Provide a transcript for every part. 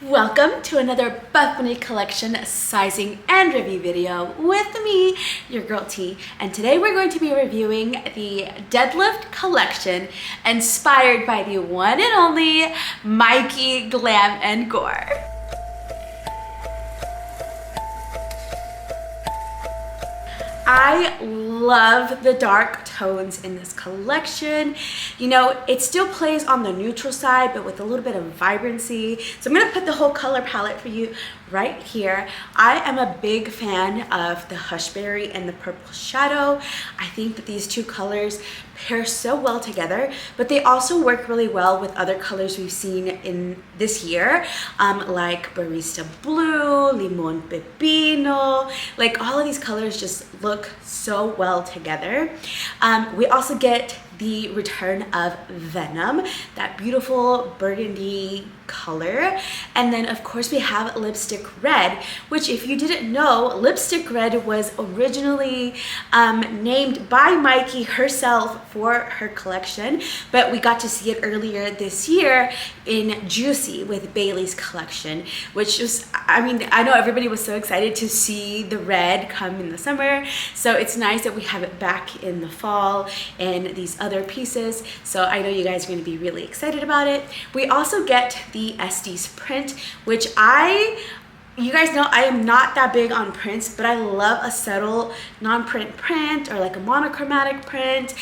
Welcome to another Buffbunny collection sizing and review video with me, your girl T. And today we're going to be reviewing the Deadlift collection inspired by the one and only Mykie Glam and Gore. I love the dark tones in this collection. You know, it still plays on the neutral side, but with a little bit of vibrancy. So I'm gonna put the whole color palette for you right here. I am a big fan of the Hushberry and the Purple Shadow. I think that these two colors pair so well together, but they also work really well with other colors we've seen in this year, like Barista Blue, Limon Pepino. Like all of these colors just look so well together. We also get the return of Venom, that beautiful burgundy color. And then of course we have Lipstick Red, which if you didn't know, Lipstick Red was originally named by Mykie herself for her collection, but we got to see it earlier this year in Juicy with Bailey's collection, which was, I mean, I know everybody was so excited to see the red come in the summer, so it's nice that we have it back in the fall and these other pieces. So I know you guys are going to be really excited about it. We also get the Estes print, which you guys know I am not that big on prints, but I love a subtle non-print print or like a monochromatic print.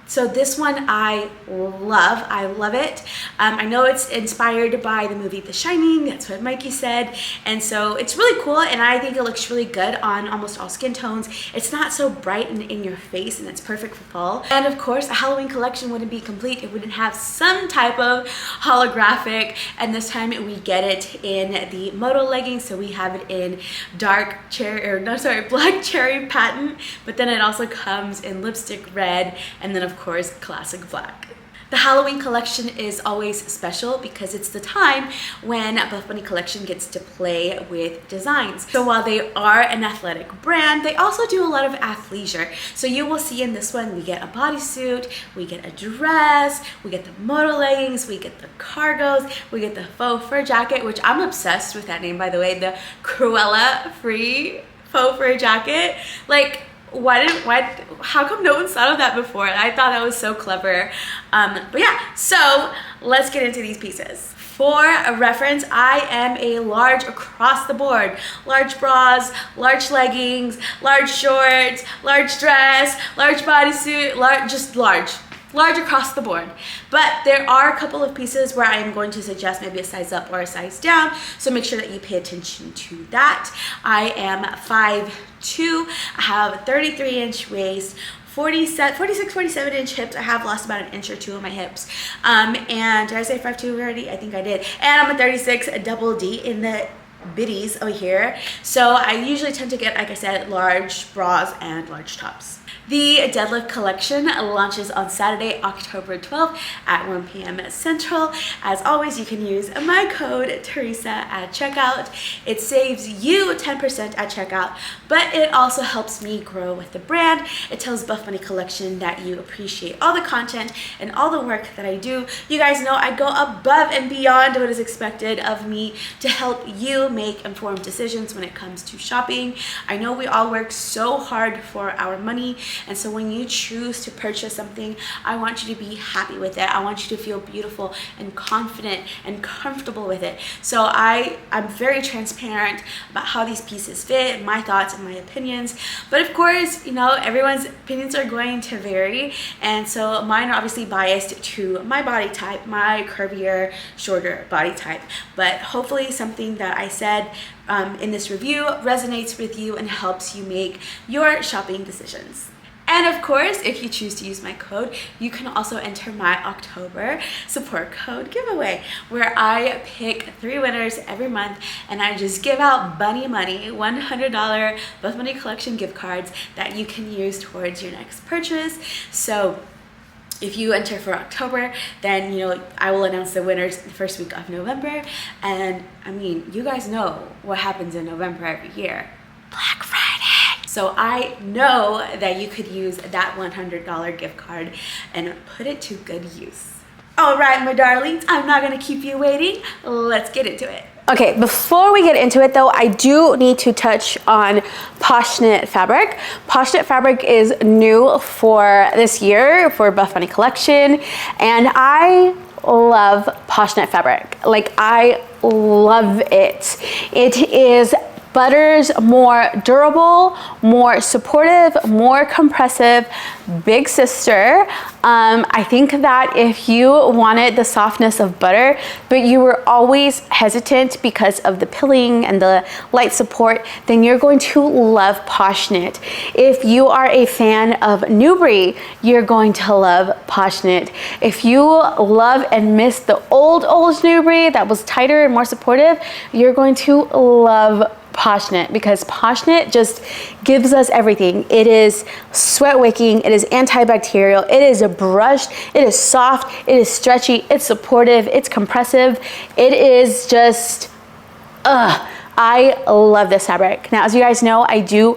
So this one I love it. I know it's inspired by the movie The Shining, that's what Mykie said, and so it's really cool, and I think it looks really good on almost all skin tones. It's not so bright and in your face, and it's perfect for fall. And of course, a Halloween collection wouldn't be complete if we didn't have some type of holographic, and this time we get it in the Moto legging, so we have it in black cherry patent, but then it also comes in lipstick red, and then of course classic black. The Halloween collection is always special because it's the time when Buffbunny collection gets to play with designs. So while they are an athletic brand, they also do a lot of athleisure. So you will see in this one, we get a bodysuit, we get a dress, we get the Moto leggings, we get the cargos, we get the faux fur jacket, which I'm obsessed with that name, by the way, the Cruellafree faux fur jacket. Like, how come no one thought of that before? I thought that was so clever. But yeah, so let's get into these pieces. For a reference, I am a large across the board. Large bras, large leggings, large shorts, large dress, large bodysuit, large across the board. But there are a couple of pieces where I am going to suggest maybe a size up or a size down, so make sure that you pay attention to that. I am 5'2", I have a 33-inch waist, 46, 47-inch hips. I have lost about an inch or two on my hips. And did I say 5'2" already? I think I did. And I'm a 36 double D in the biddies over here. So I usually tend to get, like I said, large bras and large tops. The Deadlift collection launches on Saturday, October 12th at 1 p.m. Central. As always, you can use my code Teresa at checkout. It saves you 10% at checkout, but it also helps me grow with the brand. It tells Buffbunny collection that you appreciate all the content and all the work that I do. You guys know I go above and beyond what is expected of me to help you make informed decisions when it comes to shopping. I know we all work so hard for our money, and so when you choose to purchase something, I want you to be happy with it. I want you to feel beautiful and confident and comfortable with it. So I'm very transparent about how these pieces fit, my thoughts and my opinions. But of course, you know, everyone's opinions are going to vary, and so mine are obviously biased to my body type, my curvier, shorter body type. But hopefully something that I said in this review resonates with you and helps you make your shopping decisions. And of course, if you choose to use my code, you can also enter my October support code giveaway, where I pick 3 winners every month and I just give out bunny money, $100 Buffbunny collection gift cards that you can use towards your next purchase. So if you enter for October, then, you know, I will announce the winners the first week of November. And I mean, you guys know what happens in November every year. Black Friday. So I know that you could use that $100 gift card and put it to good use. All right, my darlings, I'm not gonna keep you waiting. Let's get into it. Okay, before we get into it though, I do need to touch on POSHKNIT fabric. POSHKNIT fabric is new for this year for Buffbunny collection, and I love POSHKNIT fabric. Like, I love it. It is Butter's more durable, more supportive, more compressive big sister. I think that if you wanted the softness of Butter, but you were always hesitant because of the pilling and the light support, then you're going to love POSHKNIT. If you are a fan of Newbury, you're going to love POSHKNIT. If you love and miss the old Newbury that was tighter and more supportive, you're going to love POSHKNIT, because POSHKNIT just gives us everything. It is sweat wicking, it is antibacterial, it is brushed, it is soft, it is stretchy, it's supportive, it's compressive. It is just, I love this fabric. Now, as you guys know, I do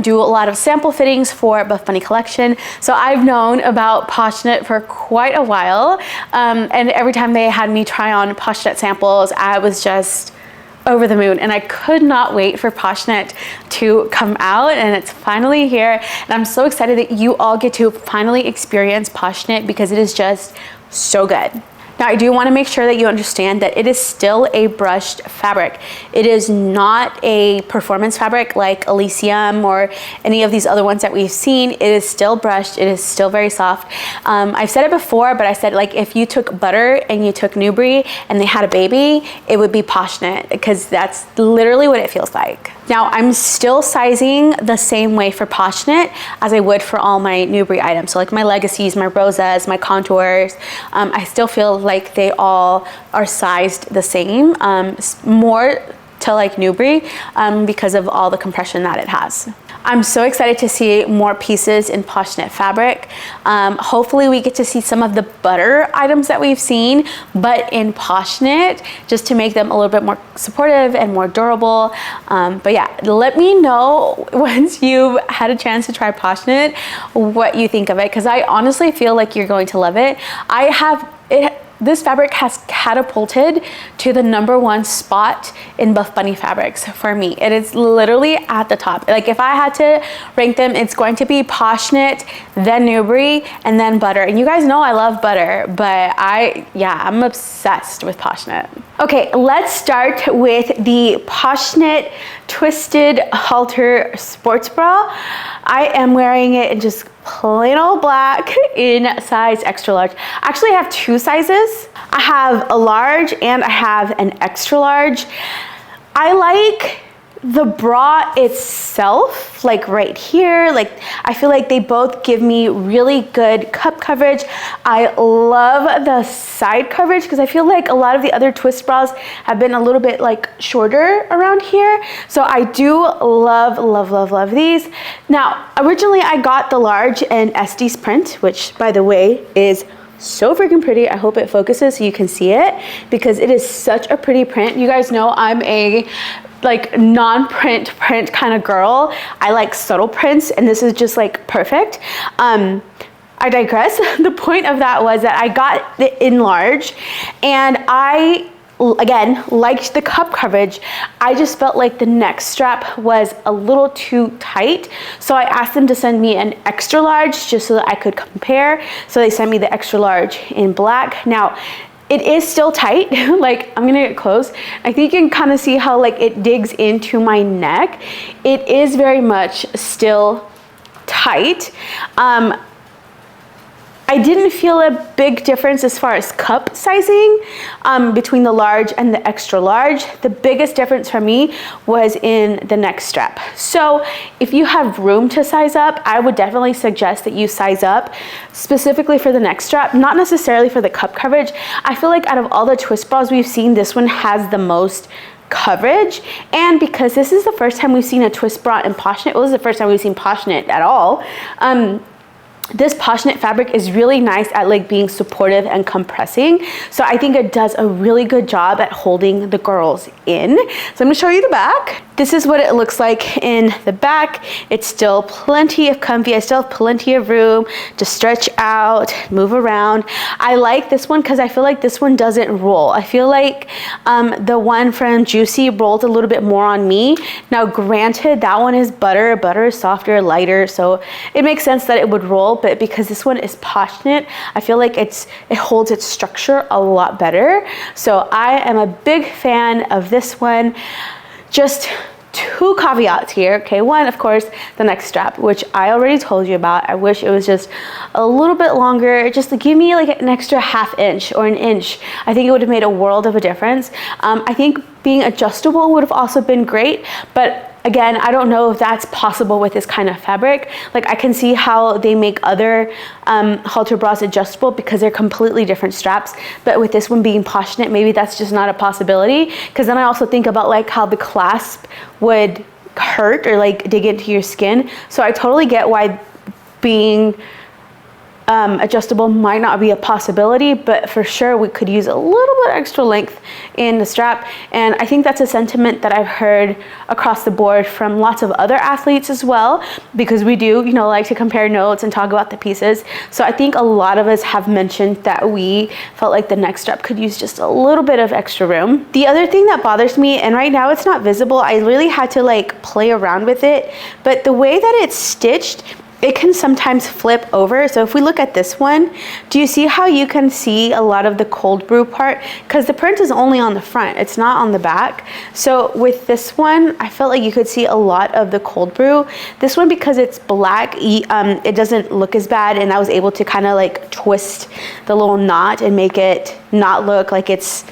do a lot of sample fittings for Buffbunny collection. So I've known about POSHKNIT for quite a while. And every time they had me try on POSHKNIT samples, I was just over the moon, and I could not wait for POSHKNIT to come out, and it's finally here. And I'm so excited that you all get to finally experience POSHKNIT, because it is just so good. Now, I do want to make sure that you understand that it is still a brushed fabric. It is not a performance fabric like Elysium or any of these other ones that we've seen. It is still brushed. It is still very soft. I've said it before, but I said, like, if you took Butter and you took Newbury and they had a baby, it would be POSHKNIT, because that's literally what it feels like. Now, I'm still sizing the same way for POSHKNIT as I would for all my Newbury items. So like my Legacies, my Rosas, my Contours, I still feel like they all are sized the same, more to like Newbury, because of all the compression that it has. I'm so excited to see more pieces in POSHKNIT fabric. Hopefully we get to see some of the Butter items that we've seen, but in POSHKNIT, just to make them a little bit more supportive and more durable. But yeah, let me know once you've had a chance to try POSHKNIT, what you think of it, because I honestly feel like you're going to love it. This fabric has catapulted to the #1 spot in Buffbunny fabrics for me. It is literally at the top. Like, if I had to rank them, it's going to be POSHKNIT, then Newbury, and then Butter. And you guys know I love Butter, but I'm obsessed with POSHKNIT. Okay, let's start with the POSHKNIT Twisted Halter sports bra. I am wearing it in just plain old black in size extra large. Actually, I have 2 sizes. I have a large and I have an extra large. I like the bra itself, like right here, like I feel like they both give me really good cup coverage. I love the side coverage, because I feel like a lot of the other twist bras have been a little bit like shorter around here. So I do love these. Now, originally I got the large in Estes print, which by the way is so freaking pretty. I hope it focuses so you can see it, because it is such a pretty print. You guys know I'm a like non-print kind of girl. I like subtle prints, and this is just like perfect. I digress. The point of that was that I got it in large, and I again liked the cup coverage. I just felt like the neck strap was a little too tight, so I asked them to send me an extra large just so that I could compare. So they sent me the extra large in black. Now, it is still tight. Like, I'm gonna get close. I think you can kind of see how like it digs into my neck. It is very much still tight. I didn't feel a big difference as far as cup sizing between the large and the extra large. The biggest difference for me was in the neck strap. So if you have room to size up, I would definitely suggest that you size up specifically for the neck strap, not necessarily for the cup coverage. I feel like out of all the twist bras we've seen, this one has the most coverage, and because this is the first time we've seen a twist bra in POSHKNIT, it was the first time we've seen POSHKNIT at all, this POSHKNIT fabric is really nice at like being supportive and compressing. So I think it does a really good job at holding the girls in. So I'm gonna show you the back. This is what it looks like in the back. It's still plenty of comfy. I still have plenty of room to stretch out, move around. I like this one because I feel like this one doesn't roll. I feel like the one from Juicy rolled a little bit more on me. Now granted, that one is butter. Butter is softer, lighter, so it makes sense that it would roll, but because this one is POSHKNIT, I feel like it holds its structure a lot better. So I am a big fan of this one. Just two caveats here. Okay, one, of course, the neck strap, which I already told you about. I wish it was just a little bit longer, just to give me like an extra ½ inch or an inch. I think it would have made a world of a difference. I think being adjustable would have also been great, but again, I don't know if that's possible with this kind of fabric. Like I can see how they make other halter bras adjustable because they're completely different straps. But with this one being POSHKNIT, maybe that's just not a possibility. Because then I also think about like how the clasp would hurt or like dig into your skin. So I totally get why being adjustable might not be a possibility, but for sure we could use a little bit extra length in the strap. And I think that's a sentiment that I've heard across the board from lots of other athletes as well, because we do, you know, like to compare notes and talk about the pieces. So I think a lot of us have mentioned that we felt like the neck strap could use just a little bit of extra room. The other thing that bothers me, and right now it's not visible, I really had to like play around with it, but the way that it's stitched, it can sometimes flip over. So if we look at this one, do you see how you can see a lot of the cold brew part? Because the print is only on the front, it's not on the back. So with this one, I felt like you could see a lot of the cold brew. This one, because it's black, it doesn't look as bad, and I was able to kind of like twist the little knot and make it not look like it's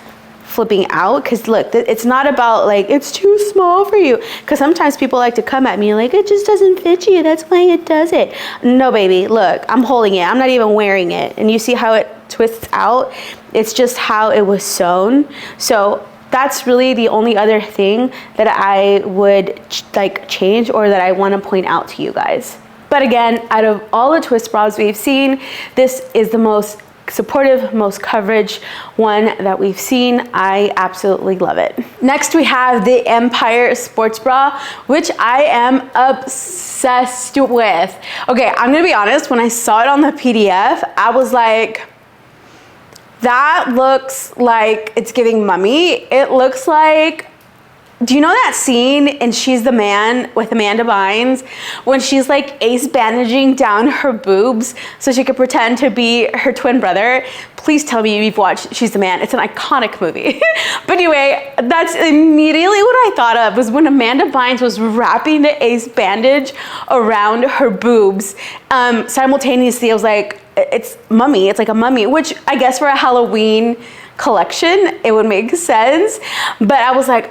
flipping out. Because look, it's not about like it's too small for you, because sometimes people like to come at me like it just doesn't fit you, that's why it does it. No baby, look, I'm holding it, I'm not even wearing it, and you see how it twists out? It's just how it was sewn. So that's really the only other thing that I would like change or that I want to point out to you guys. But again, out of all the twist bras we've seen, this is the most supportive, most coverage one that we've seen. I absolutely love it. Next we have the Empire sports bra, which I am obsessed with. Okay, I'm gonna be honest, when I saw it on the PDF, I was like, that looks like it's giving mummy. It looks like, do you know that scene in She's the Man with Amanda Bynes when she's like ace bandaging down her boobs so she could pretend to be her twin brother? Please tell me you've watched She's the Man. It's an iconic movie. But anyway, that's immediately what I thought of, was when Amanda Bynes was wrapping the ace bandage around her boobs. Simultaneously, I was like, it's mummy. It's like a mummy, which I guess for a Halloween collection it would make sense, but I was like,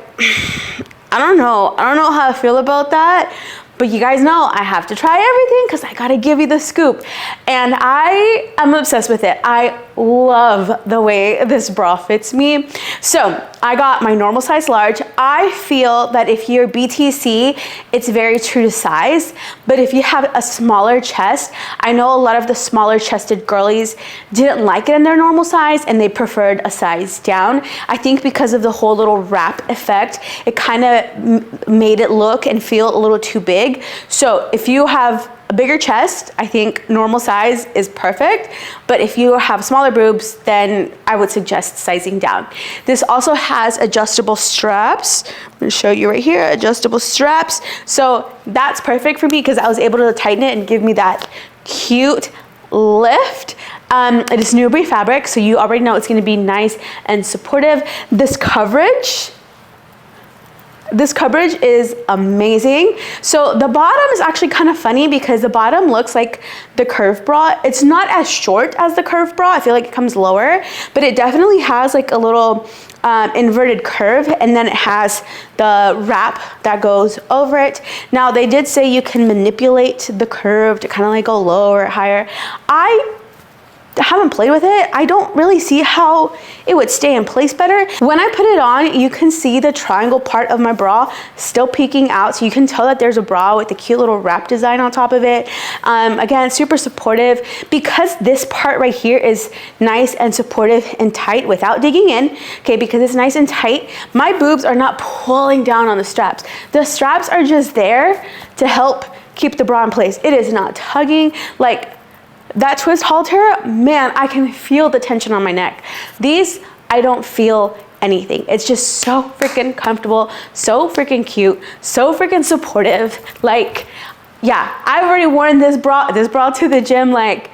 I don't know how I feel about that. But you guys know I have to try everything because I gotta give you the scoop. And I am obsessed with it. I love the way this bra fits me. So I got my normal size large. I feel that if you're BTC, it's very true to size. But if you have a smaller chest, I know a lot of the smaller chested girlies didn't like it in their normal size and they preferred a size down. I think because of the whole little wrap effect, it kind of made it look and feel a little too big. So if you have a bigger chest, I think normal size is perfect. But if you have smaller boobs, then I would suggest sizing down. This also has adjustable straps. I'm gonna show you right here, adjustable straps. So that's perfect for me because I was able to tighten it and give me that cute lift. It is Newbury fabric, so you already know it's gonna be nice and supportive. This coverage is amazing. So the bottom is actually kind of funny because the bottom looks like the curve bra. It's not as short as the curve bra. I feel like it comes lower, but it definitely has like a little inverted curve, and then it has the wrap that goes over it. Now they did say you can manipulate the curve to kind of like go lower or higher. haven't played with it, I don't really see how it would stay in place better. When I put it on, you can see the triangle part of my bra still peeking out, so you can tell that there's a bra with a cute little wrap design on top of it. Again, super supportive because this part right here is nice and supportive and tight without digging in, okay, because it's nice and tight. My boobs are not pulling down on the straps. The straps are just there to help keep the bra in place. It is not tugging. Like that twist halter, man, I can feel the tension on my neck. These, I don't feel anything. It's just so freaking comfortable, so freaking cute, so freaking supportive. Like, yeah, I've already worn this bra to the gym like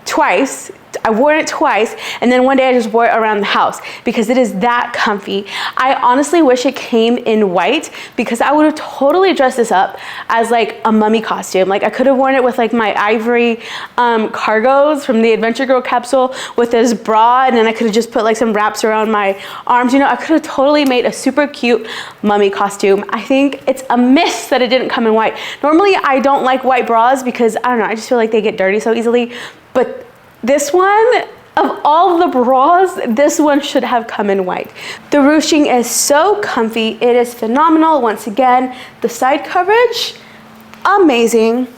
twice. I wore it twice, and then one day I just wore it around the house because it is that comfy. I honestly wish it came in white because I would have totally dressed this up as like a mummy costume. Like I could have worn it with like my ivory cargos from the Adventure Girl capsule with this bra, and then I could have just put like some wraps around my arms. You know, I could have totally made a super cute mummy costume. I think it's a miss that it didn't come in white. Normally I don't like white bras because I don't know, I just feel like they get dirty so easily, but this one, of all the bras, this one should have come in white. The ruching is so comfy. It is phenomenal. Once again, the side coverage, amazing.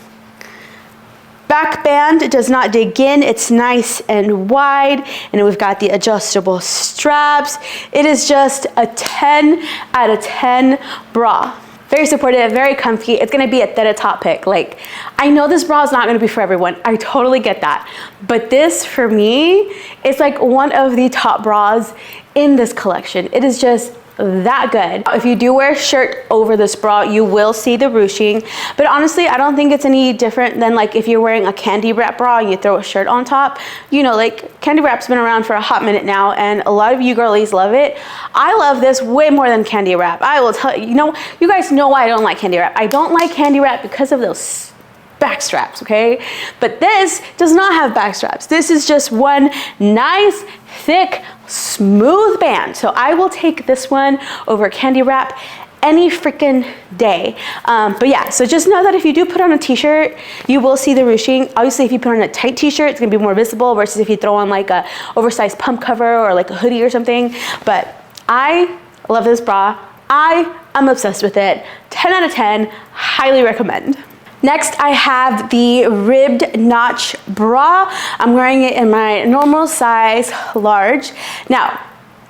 Back band does not dig in. It's nice and wide, and we've got the adjustable straps. It is just a 10 out of 10 bra. Very supportive, very comfy. It's gonna be a top pick. Like, I know this bra is not gonna be for everyone. I totally get that. But this, for me, is like one of the top bras in this collection. It is just that good. If you do wear a shirt over this bra, you will see the ruching, but honestly, I don't think it's any different than like if you're wearing a candy wrap bra and you throw a shirt on top. You know, like candy wrap's been around for a hot minute now, and a lot of you girlies love it. I love this way more than candy wrap. I will tell you, you guys know why I don't like candy wrap. I don't like candy wrap because of those back straps, okay? But this does not have back straps. This is just one nice, thick, smooth band. So I will take this one over candy wrap any freaking day. But yeah, so just know that if you do put on a t-shirt, you will see the ruching. Obviously, if you put on a tight t-shirt, it's gonna be more visible versus if you throw on like a oversized pump cover or like a hoodie or something. But I love this bra. I am obsessed with it. 10 out of 10, highly recommend. Next, I have the ribbed notch bra. I'm wearing it in my normal size, large. Now,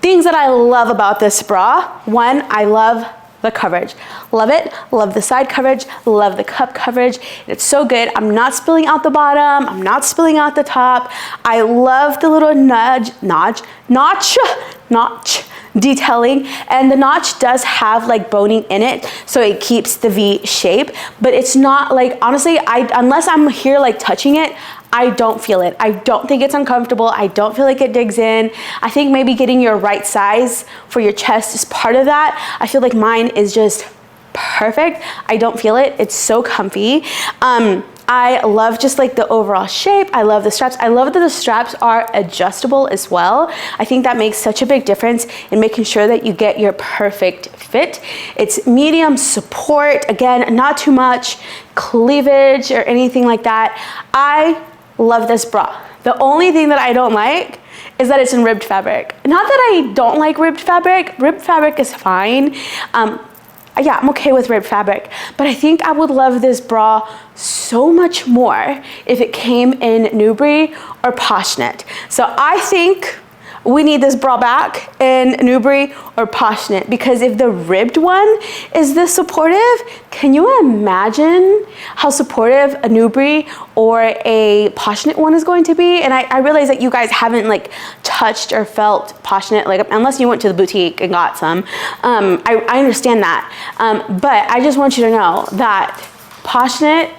things that I love about this bra. One, I love the coverage. Love it, love the side coverage, love the cup coverage. It's so good. I'm not spilling out the bottom, I'm not spilling out the top. I love the little notch detailing, and the notch does have like boning in it, so it keeps the V shape, but it's not like, honestly, unless I'm here like touching it, I don't feel it. I don't think it's uncomfortable. I don't feel like it digs in. I think maybe getting your right size for your chest is part of that. I feel like mine is just perfect. I don't feel it. It's so comfy. I love just like the overall shape. I love the straps. I love that the straps are adjustable as well. I think that makes such a big difference in making sure that you get your perfect fit. It's medium support. Again, not too much cleavage or anything like that. I love this bra. The only thing that I don't like is that it's in ribbed fabric. Not that I don't like ribbed fabric. Ribbed fabric is fine. Yeah, I'm okay with ribbed fabric, but I think I would love this bra so much more if it came in Newbury or POSHKNIT. So I think we need this bra back in Newbury or POSHKNIT, because if the ribbed one is this supportive, can you imagine how supportive a Newbury or a POSHKNIT one is going to be? And I realize that you guys haven't like touched or felt POSHKNIT, like unless you went to the boutique and got some. I understand that, but I just want you to know that POSHKNIT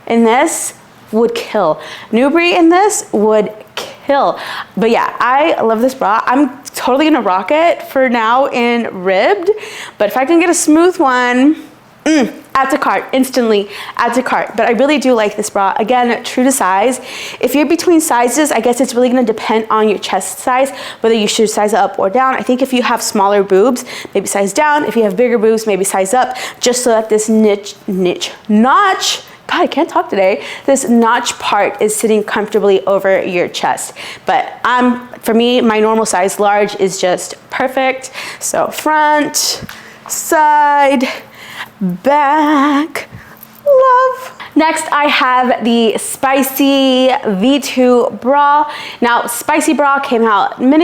in this would kill. Newbury in this would kill. But yeah, I love this bra. I'm totally gonna rock it for now in ribbed, but if I can get a smooth one, add to cart, instantly add to cart. But I really do like this bra. Again, true to size. If you're between sizes, I guess it's really gonna depend on your chest size, whether you should size up or down. I think if you have smaller boobs, maybe size down. If you have bigger boobs, maybe size up, just so that this notch God, I can't talk today. This notch part is sitting comfortably over your chest. But for me, my normal size large is just perfect. So front, side, back, love. Next, I have the Spicy V2 bra. Now, Spicy bra came out many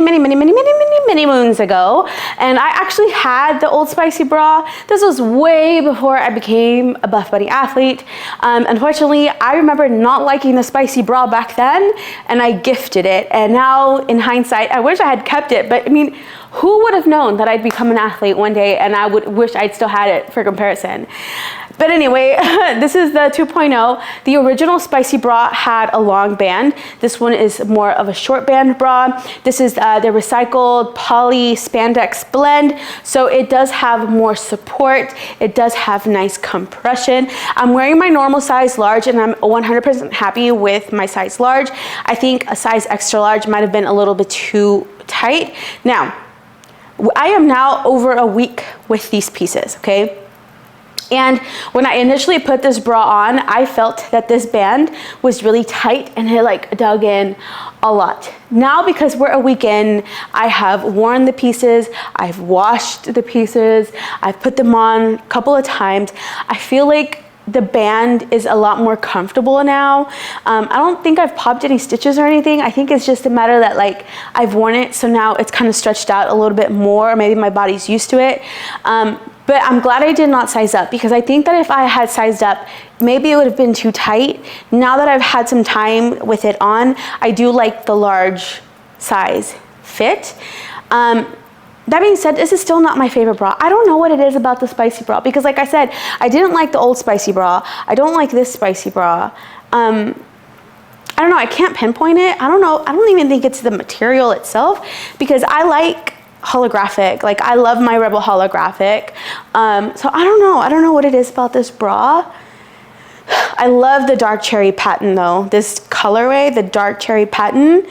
moons ago, and I actually had the old Spicy bra. This was way before I became a Buffbunny athlete. Unfortunately, I remember not liking the Spicy bra back then, and I gifted it. And now, in hindsight, I wish I had kept it, but I mean, who would have known that I'd become an athlete one day, and I would wish I'd still had it for comparison. But anyway, this is the 2.0. The original Spicy bra had a long band. This one is more of a short band bra. This is the recycled poly spandex blend. So it does have more support. It does have nice compression. I'm wearing my normal size large, and I'm 100% happy with my size large. I think a size extra large might have been a little bit too tight. Now, I am now over a week with these pieces, okay? And when I initially put this bra on, I felt that this band was really tight and it like dug in a lot. Now, because we're a week in, I have worn the pieces, I've washed the pieces, I've put them on a couple of times. I feel like the band is a lot more comfortable now. I don't think I've popped any stitches or anything. I think it's just a matter that like I've worn it, so now it's kind of stretched out a little bit more, or maybe my body's used to it. But I'm glad I did not size up, because I think that if I had sized up, maybe it would have been too tight. Now that I've had some time with it on, I do like the large size fit. That being said, this is still not my favorite bra. I don't know what it is about the Spicy bra, because like I said, I didn't like the old Spicy bra. I don't like this Spicy bra. I don't know, I can't pinpoint it. I don't know, I don't even think it's the material itself, because I like holographic. Like, I love my Rebel holographic. So I don't know what it is about this bra. I love the dark cherry pattern though. This colorway, the dark cherry pattern,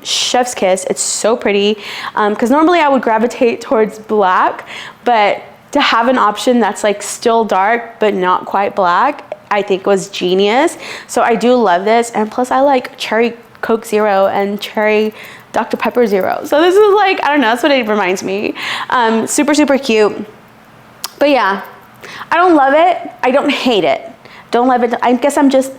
chef's kiss. It's so pretty. Because normally I would gravitate towards black, but to have an option that's like still dark but not quite black, I think was genius. So I do love this. And plus I like cherry Coke Zero and cherry Dr. Pepper Zero. So this is like, I don't know, that's what it reminds me. Super, super cute. But yeah, I don't love it. I don't hate it. Don't love it. I guess I'm just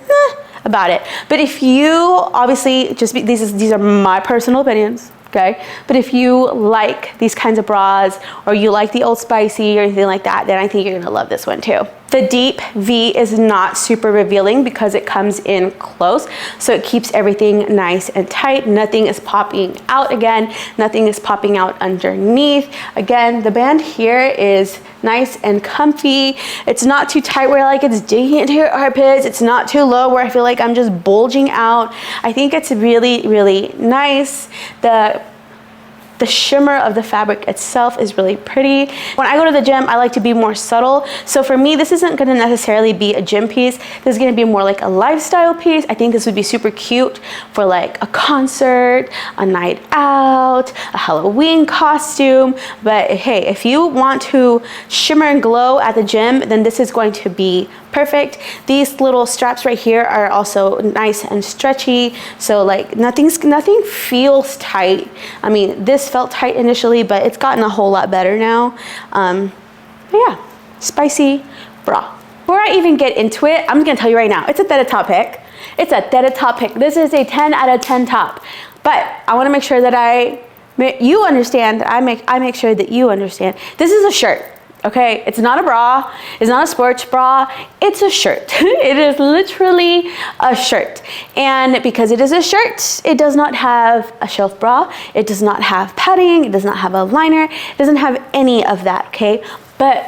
about it. But if you, obviously, these are my personal opinions, okay? But if you like these kinds of bras, or you like the Old Spicy or anything like that, then I think you're gonna love this one too. The deep V is not super revealing because it comes in close, so it keeps everything nice and tight. Nothing is popping out again. Nothing is popping out underneath. Again, the band here is nice and comfy. It's not too tight where like it's digging into your armpits. It's not too low where I feel like I'm just bulging out. I think it's really, really nice. The shimmer of the fabric itself is really pretty. When I go to the gym, I like to be more subtle. So for me, this isn't gonna necessarily be a gym piece. This is gonna be more like a lifestyle piece. I think this would be super cute for like a concert, a night out, a Halloween costume. But hey, if you want to shimmer and glow at the gym, then this is going to be perfect. These little straps right here are also nice and stretchy. So like nothing feels tight. I mean, this felt tight initially, but it's gotten a whole lot better now. Yeah, Spicy bra. Before I even get into it, I'm gonna tell you right now, it's a Theta top pick. It's a Theta top pick. This is a 10 out of 10 top. But I wanna make sure that you understand, that I make sure that you understand. This is a shirt. Okay, it's not a bra, it's not a sports bra, it's a shirt. It is literally a shirt. And because it is a shirt, it does not have a shelf bra, it does not have padding, it does not have a liner, it doesn't have any of that, okay? But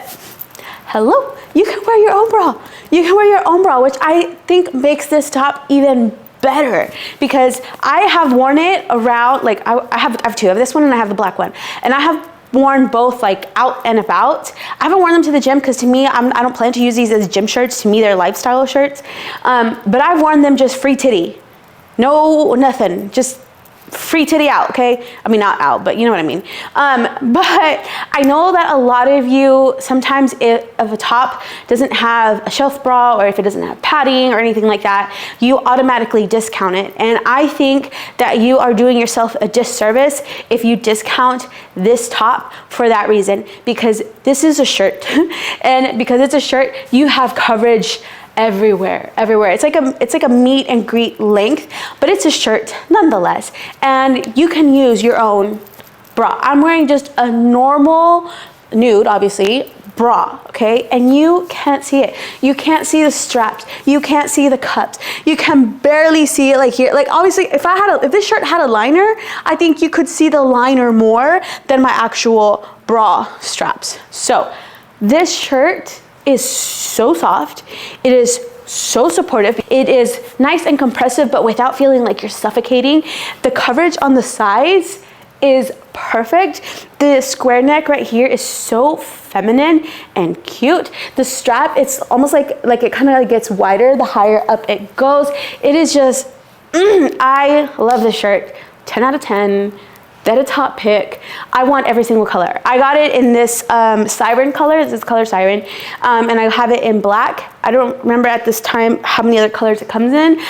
hello, you can wear your own bra. You can wear your own bra, which I think makes this top even better, because I have worn it around, like I have two. I have this one and I have the black one. And I have worn both like out and about. I haven't worn them to the gym because to me, I don't plan to use these as gym shirts. To me, they're lifestyle shirts. But I've worn them just free titty. No, nothing. Just free titty out, okay? I mean, not out, but you know what I mean. But I know that a lot of you, sometimes if a top doesn't have a shelf bra or if it doesn't have padding or anything like that, you automatically discount it. And I think that you are doing yourself a disservice if you discount this top for that reason, because this is a shirt. And because it's a shirt, you have coverage everywhere. It's like a meet and greet length, but it's a shirt nonetheless. And you can use your own bra. I'm wearing just a normal nude, obviously, bra, okay? And you can't see it. You can't see the straps. You can't see the cups. You can barely see it like here. Like obviously, if this shirt had a liner, I think you could see the liner more than my actual bra straps. So this shirt is so soft. It is so supportive. It is nice and compressive, but without feeling like you're suffocating. The coverage on the sides is perfect. The square neck right here is so feminine and cute. The strap, it's almost like it kind of gets wider the higher up it goes. It is just, I love this shirt. 10 out of 10. That a top pick. I want every single color. I got it in this siren color. This is color siren, and I have it in black. I don't remember at this time how many other colors it comes in,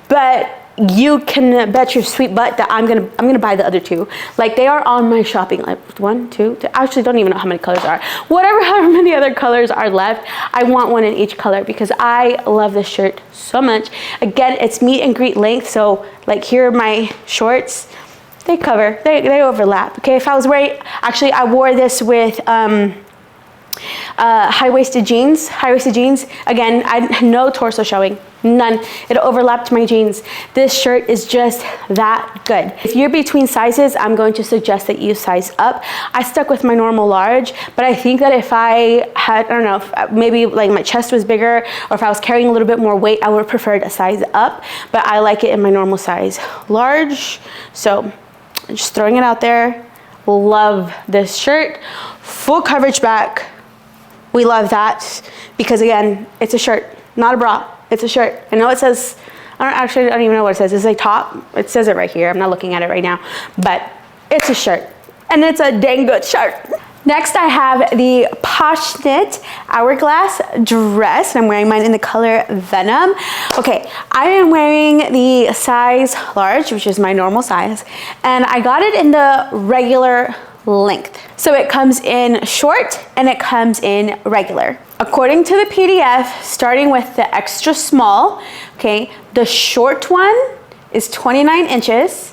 but you can bet your sweet butt that I'm gonna buy the other two. Like they are on my shopping. Like 1, 2, 3. I actually don't even know how many colors are. However many other colors are left, I want one in each color because I love this shirt so much. Again, it's meet and greet length. So like here are my shorts. They cover, they overlap, okay? If I was wearing, actually I wore this with high-waisted jeans. Again, I had no torso showing, none. It overlapped my jeans. This shirt is just that good. If you're between sizes, I'm going to suggest that you size up. I stuck with my normal large, but I think that if I had, I don't know, if maybe like my chest was bigger or if I was carrying a little bit more weight, I would have preferred a size up, but I like it in my normal size large. So just throwing it out there. Love this shirt. Full coverage back. We love that because again, it's a shirt, not a bra. It's a shirt. I know it says, I don't even know what it says. It's a top. It says it right here. I'm not looking at it right now, but it's a shirt and it's a dang good shirt. Next, I have the POSHKNIT Hourglass dress. I'm wearing mine in the color Venom. Okay, I am wearing the size large, which is my normal size, and I got it in the regular length. So it comes in short and it comes in regular. According to the PDF, starting with the extra small, okay, the short one is 29 inches.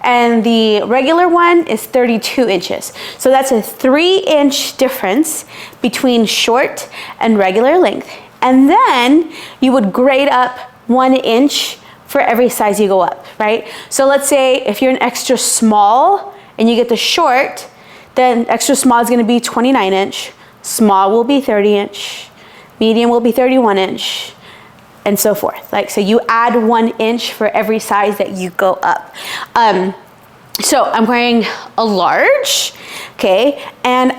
And the regular one is 32 inches. So that's a 3-inch difference between short and regular length. And then you would grade up 1 inch for every size you go up, right? So let's say if you're an extra small and you get the short, then extra small is gonna be 29 inch, small will be 30 inch, medium will be 31 inch, and so forth. Like, so you add 1 inch for every size that you go up. So I'm wearing a large, okay? And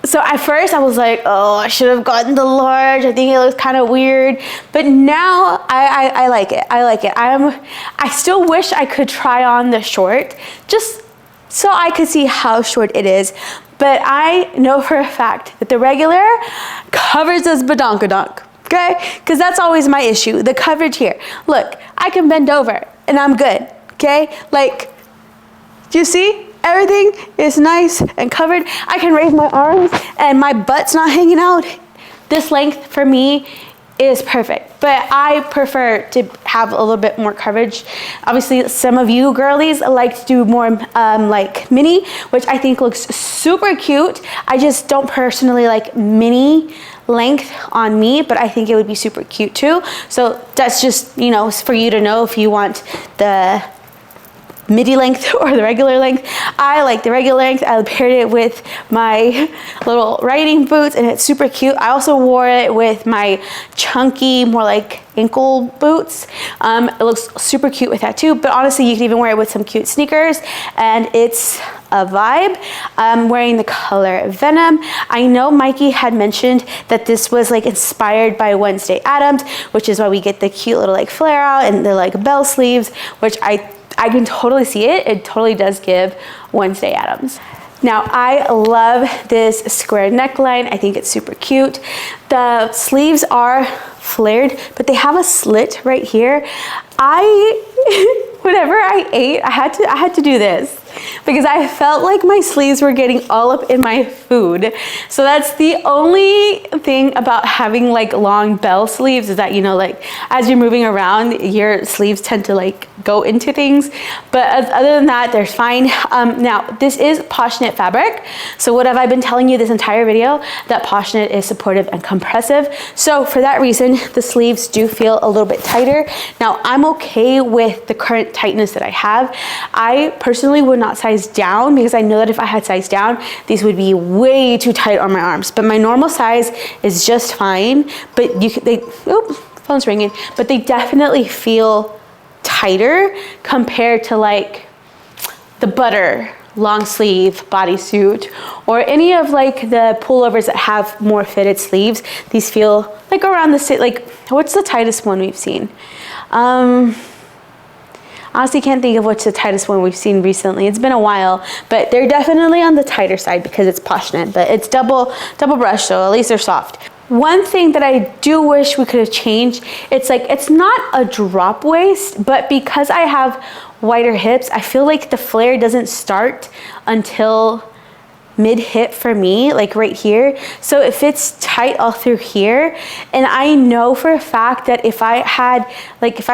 so at first I was like, oh, I should have gotten the large. I think it looks kind of weird. But now I like it. I like it. I still wish I could try on the short just so I could see how short it is. But I know for a fact that the regular covers this badonkadonk, okay? Because that's always my issue, the coverage here. Look, I can bend over and I'm good, okay? Like, do you see? Everything is nice and covered. I can raise my arms and my butt's not hanging out. This length for me is perfect, but I prefer to have a little bit more coverage. Obviously, some of you girlies like to do more like mini, which I think looks super cute. I just don't personally like mini length on me, but I think it would be super cute too. So that's just, you know, for you to know if you want the midi length or the regular length. I like the regular length. I paired it with my little riding boots and it's super cute. I also wore it with my chunky, more like ankle boots. It looks super cute with that too, but honestly you can even wear it with some cute sneakers and it's a vibe. I'm wearing the color Venom. I know Mykie had mentioned that this was like inspired by Wednesday Addams, which is why we get the cute little like flare out and the like bell sleeves, which I can totally see it. It totally does give Wednesday Addams. Now, I love this square neckline. I think it's super cute. The sleeves are flared, but they have a slit right here. Whenever I ate, I had to do this because I felt like my sleeves were getting all up in my food. So that's the only thing about having like long bell sleeves, is that, you know, like as you're moving around, your sleeves tend to like go into things. But other than that, they're fine. Now, this is POSHKNIT fabric. So what have I been telling you this entire video? That POSHKNIT is supportive and compressive. So for that reason, the sleeves do feel a little bit tighter. Now, I'm okay with the current tightness that I have. I personally would not size down because I know that if I had sized down, these would be way too tight on my arms. But my normal size is just fine. But phone's ringing. But they definitely feel tighter compared to like the butter long sleeve bodysuit or any of like the pullovers that have more fitted sleeves. These feel like around the same, like what's the tightest one we've seen? Honestly, can't think of what's the tightest one we've seen recently. It's been a while, but they're definitely on the tighter side because it's POSHKNIT, but it's double brush, so at least they're soft. One thing that I do wish we could have changed, it's like, it's not a drop waist, but because I have wider hips, I feel like the flare doesn't start until mid-hip for me, like right here. So it fits tight all through here. And I know for a fact that if I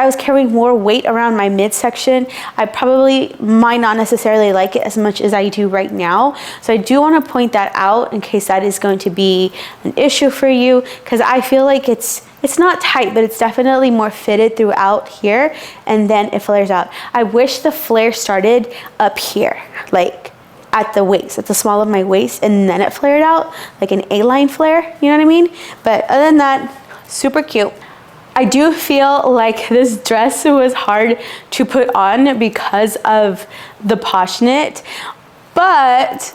was carrying more weight around my midsection, I probably might not necessarily like it as much as I do right now. So I do want to point that out in case that is going to be an issue for you, because I feel like it's not tight, but it's definitely more fitted throughout here, and then it flares out. I wish the flare started up here, like at the waist, at the small of my waist, and then it flared out like an A-line flare, you know what I mean? But other than that, super cute. I do feel like this dress was hard to put on because of the POSHKNIT, but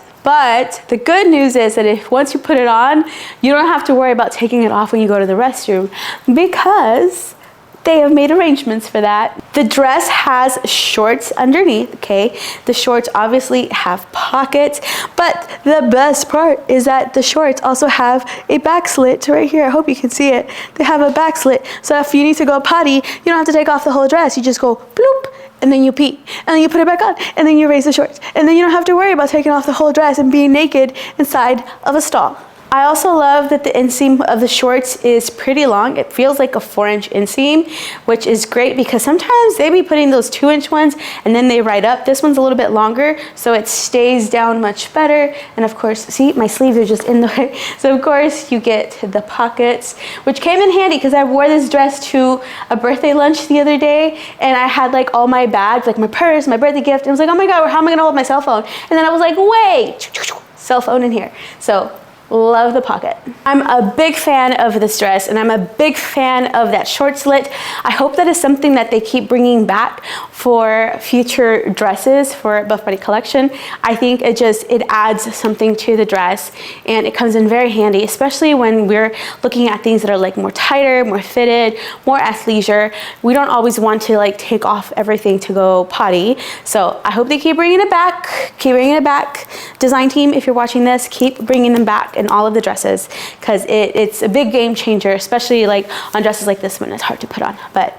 the good news is that if once you put it on, you don't have to worry about taking it off when you go to the restroom, because they have made arrangements for that. The dress has shorts underneath, okay? The shorts obviously have pockets, but the best part is that the shorts also have a back slit right here. I hope you can see it. They have a back slit, so if you need to go potty, you don't have to take off the whole dress. You just go bloop, and then you pee, and then you put it back on, and then you raise the shorts, and then you don't have to worry about taking off the whole dress and being naked inside of a stall. I also love that the inseam of the shorts is pretty long. It feels like a 4-inch inseam, which is great because sometimes they be putting those 2-inch ones and then they ride up. This one's a little bit longer, so it stays down much better. And of course, see, my sleeves are just in the way. So of course you get the pockets, which came in handy because I wore this dress to a birthday lunch the other day, and I had like all my bags, like my purse, my birthday gift, and I was like, oh my God, how am I gonna hold my cell phone? And then I was like, wait, cell phone in here. So love the pocket. I'm a big fan of this dress, and I'm a big fan of that short slit. I hope that is something that they keep bringing back for future dresses for Buffbunny collection. I think it adds something to the dress, and it comes in very handy, especially when we're looking at things that are like more tighter, more fitted, more athleisure. We don't always want to like take off everything to go potty. So I hope they keep bringing it back. Keep bringing it back. Design team, if you're watching this, keep bringing them back in all of the dresses, because it's a big game changer, especially like on dresses like this one. It's hard to put on, but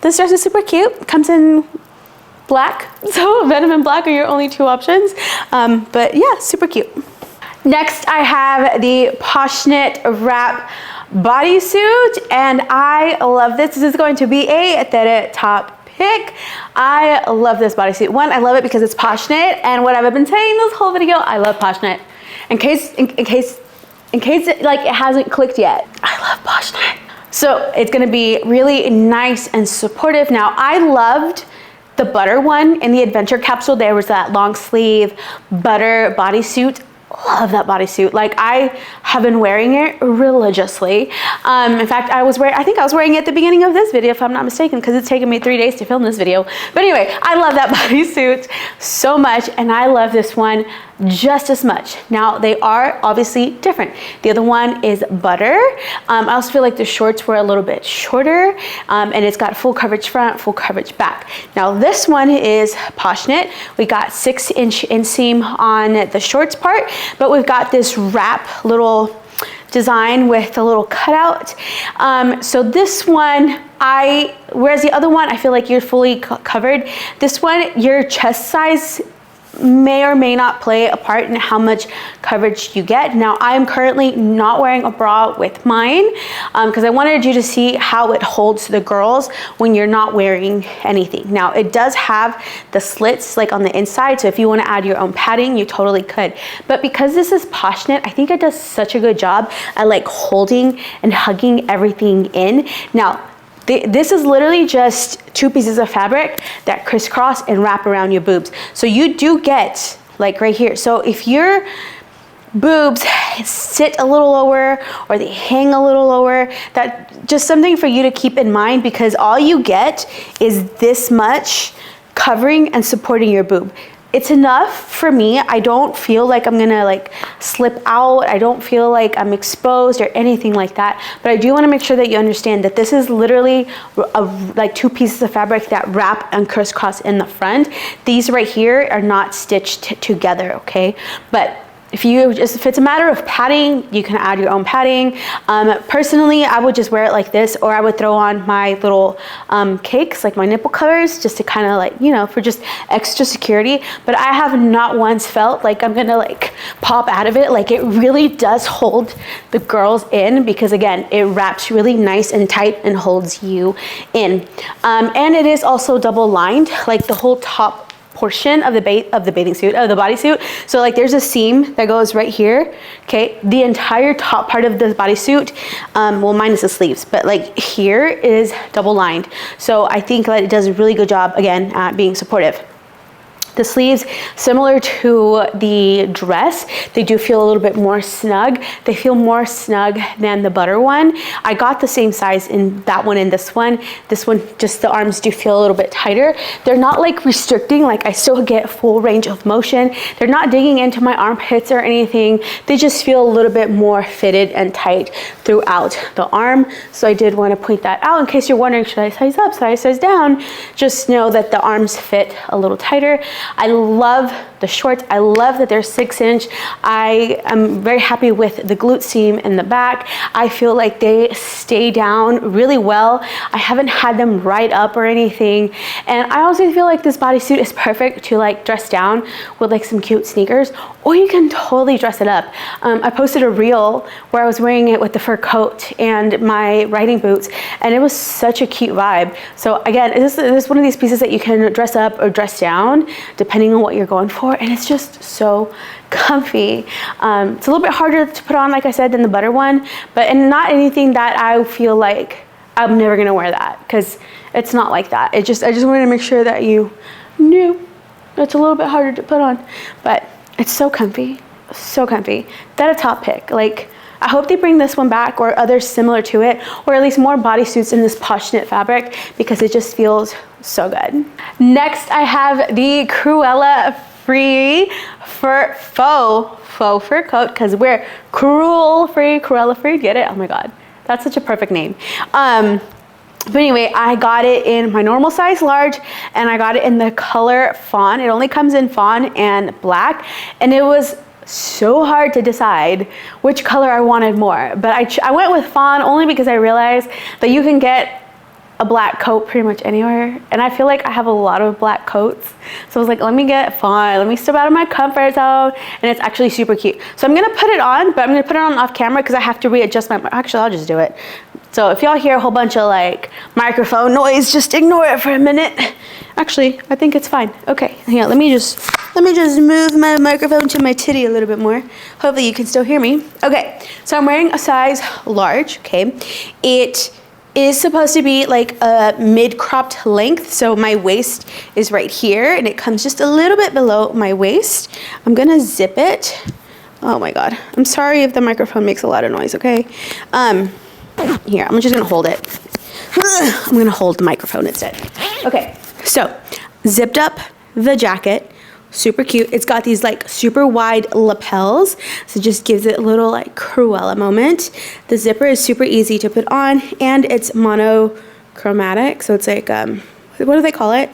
this dress is super cute. Comes in black, so Venom and black are your only two options, but yeah, super cute. Next, I have the POSHKNIT Wrap Bodysuit, and I love this. This is going to be a top pick. I love this bodysuit. One, I love it because it's POSHKNIT, and what I've been saying this whole video, I love POSHKNIT. In case it, like, it hasn't clicked yet, I love POSHKNIT. So it's gonna be really nice and supportive. Now, I loved the butter one in the adventure capsule. There was that long sleeve butter bodysuit. love that bodysuit. Like, I have been wearing it religiously. In fact, I think I was wearing it at the beginning of this video, if I'm not mistaken, because it's taken me 3 days to film this video. But anyway, I love that bodysuit so much, and I love this one just as much. Now, they are obviously different. The other one is butter. I also feel like the shorts were a little bit shorter, and it's got full coverage front, full coverage back. Now, this one is POSHKNIT. We got 6-inch inseam on the shorts part, but we've got this wrap little design with a little cutout. So this one, whereas the other one, I feel like you're fully covered. This one, your chest size may or may not play a part in how much coverage you get. Now, I am currently not wearing a bra with mine because I wanted you to see how it holds the girls when you're not wearing anything. Now, it does have the slits like on the inside, so if you want to add your own padding, you totally could. But because this is POSHKNIT, I think it does such a good job at like holding and hugging everything in. Now, this is literally just 2 pieces of fabric that crisscross and wrap around your boobs. So you do get like right here. So if your boobs sit a little lower or they hang a little lower, that's just something for you to keep in mind, because all you get is this much covering and supporting your boob. It's enough for me. I don't feel like I'm gonna like slip out. I don't feel like I'm exposed or anything like that. But I do wanna make sure that you understand that this is literally like 2 pieces of fabric that wrap and crisscross in the front. These right here are not stitched together, okay? But if it's a matter of padding, you can add your own padding. Personally, I would just wear it like this, or I would throw on my little cakes, like my nipple covers, just to kind of like, you know, for just extra security. But I have not once felt like I'm gonna like pop out of it. Like, it really does hold the girls in, because again, it wraps really nice and tight and holds you in. And it is also double lined, like the whole top portion of the bodysuit. So like there's a seam that goes right here, okay? The entire top part of the bodysuit, well, minus the sleeves, but like here is double lined. So I think that it does a really good job, again, at being supportive. The sleeves, similar to the dress, they do feel a little bit more snug. They feel more snug than the butter one. I got the same size in that one and this one. This one, just the arms do feel a little bit tighter. They're not like restricting, like I still get full range of motion. They're not digging into my armpits or anything. They just feel a little bit more fitted and tight throughout the arm. So I did want to point that out in case you're wondering, should I size up, should I size down? Just know that the arms fit a little tighter. I love the shorts. I love that they're 6-inch. I am very happy with the glute seam in the back. I feel like they stay down really well. I haven't had them right up or anything. And I also feel like this bodysuit is perfect to like dress down with like some cute sneakers, or you can totally dress it up. I posted a reel where I was wearing it with the fur coat and my riding boots, and it was such a cute vibe. So again, this is one of these pieces that you can dress up or dress down depending on what you're going for, and it's just so comfy. It's a little bit harder to put on, like I said, than the butter one, and not anything that I feel like I'm never gonna wear that, because it's not like that. I just wanted to make sure that you knew it's a little bit harder to put on, but it's so comfy, so comfy. That a top pick. Like, I hope they bring this one back or others similar to it, or at least more bodysuits in this POSHKNIT fabric, because it just feels so good. Next, I have the Cruellafree faux fur coat, because we're Cruellafree, get it? Oh my God, that's such a perfect name. But anyway, I got it in my normal size large, and I got it in the color fawn. It only comes in fawn and black, and it was so hard to decide which color I wanted more. But I went with fawn only because I realized that you can get a black coat pretty much anywhere, and I feel like I have a lot of black coats, so I was like, let me get fawn, let me step out of my comfort zone, and it's actually super cute. So I'm gonna put it on, but I'm gonna put it on off camera because I have to readjust my, actually I'll just do it. So if y'all hear a whole bunch of like microphone noise, just ignore it for a minute. Actually, I think it's fine. Okay, here, let me just move my microphone to my titty a little bit more. Hopefully you can still hear me. Okay, so I'm wearing a size large, okay? It is supposed to be like a mid-cropped length, so my waist is right here, and it comes just a little bit below my waist. I'm gonna zip it Oh my God. I'm sorry if the microphone makes a lot of noise, okay? Here, I'm just gonna hold it. I'm gonna hold the microphone instead. Okay, so zipped up the jacket, super cute. It's got these like super wide lapels, so it just gives it a little like Cruella moment. The zipper is super easy to put on, and it's monochromatic, so it's like, what do they call it?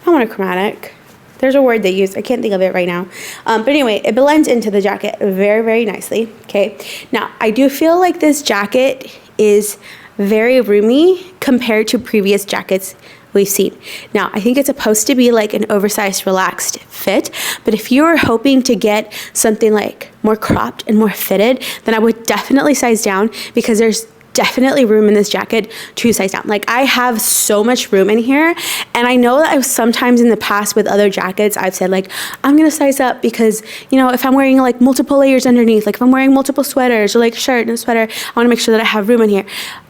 Not monochromatic. There's a word they use. I can't think of it right now. But anyway, it blends into the jacket very, very nicely. Okay. Now, I do feel like this jacket is very roomy compared to previous jackets we've seen. Now, I think it's supposed to be like an oversized, relaxed fit. But if you're hoping to get something like more cropped and more fitted, then I would definitely size down, because there's definitely room in this jacket to size down. Like, I have so much room in here, and I know that I've sometimes in the past with other jackets, I've said like, I'm gonna size up because, you know, if I'm wearing like multiple layers underneath, like if I'm wearing multiple sweaters or like shirt and a sweater, I wanna make sure that I have room in here.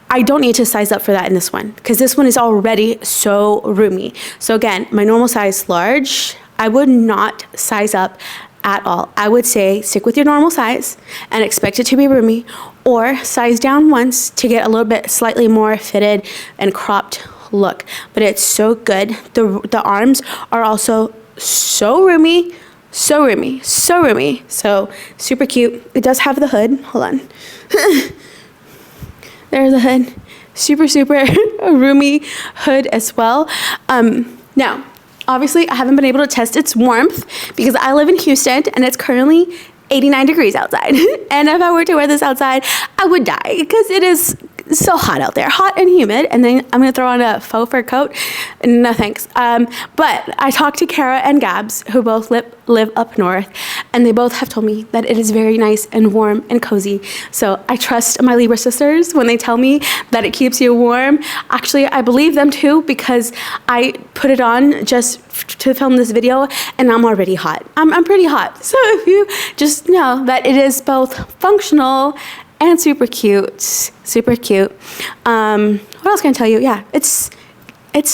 I don't need to size up for that in this one, because this one is already so roomy. So again, my normal size large, I would not size up at all. I would say stick with your normal size and expect it to be roomy, or size down once to get a little bit slightly more fitted and cropped look. But it's so good. The arms are also so roomy, so roomy, so roomy. So super cute. It does have the hood. Hold on. There's the hood. Super, super roomy hood as well. Now, obviously, I haven't been able to test its warmth because I live in Houston and it's currently 89 degrees outside. And if I were to wear this outside, I would die because it is so hot out there, hot and humid. And then I'm gonna throw on a faux fur coat. No thanks. But I talked to Kara and Gabs, who both live up north, and they both have told me that it is very nice and warm and cozy. So I trust my Libra sisters when they tell me that it keeps you warm. Actually, I believe them too, because I put it on just to film this video and I'm already hot. I'm pretty hot. So if you just know that it is both functional and super cute, super cute. What else can I tell you? Yeah, it's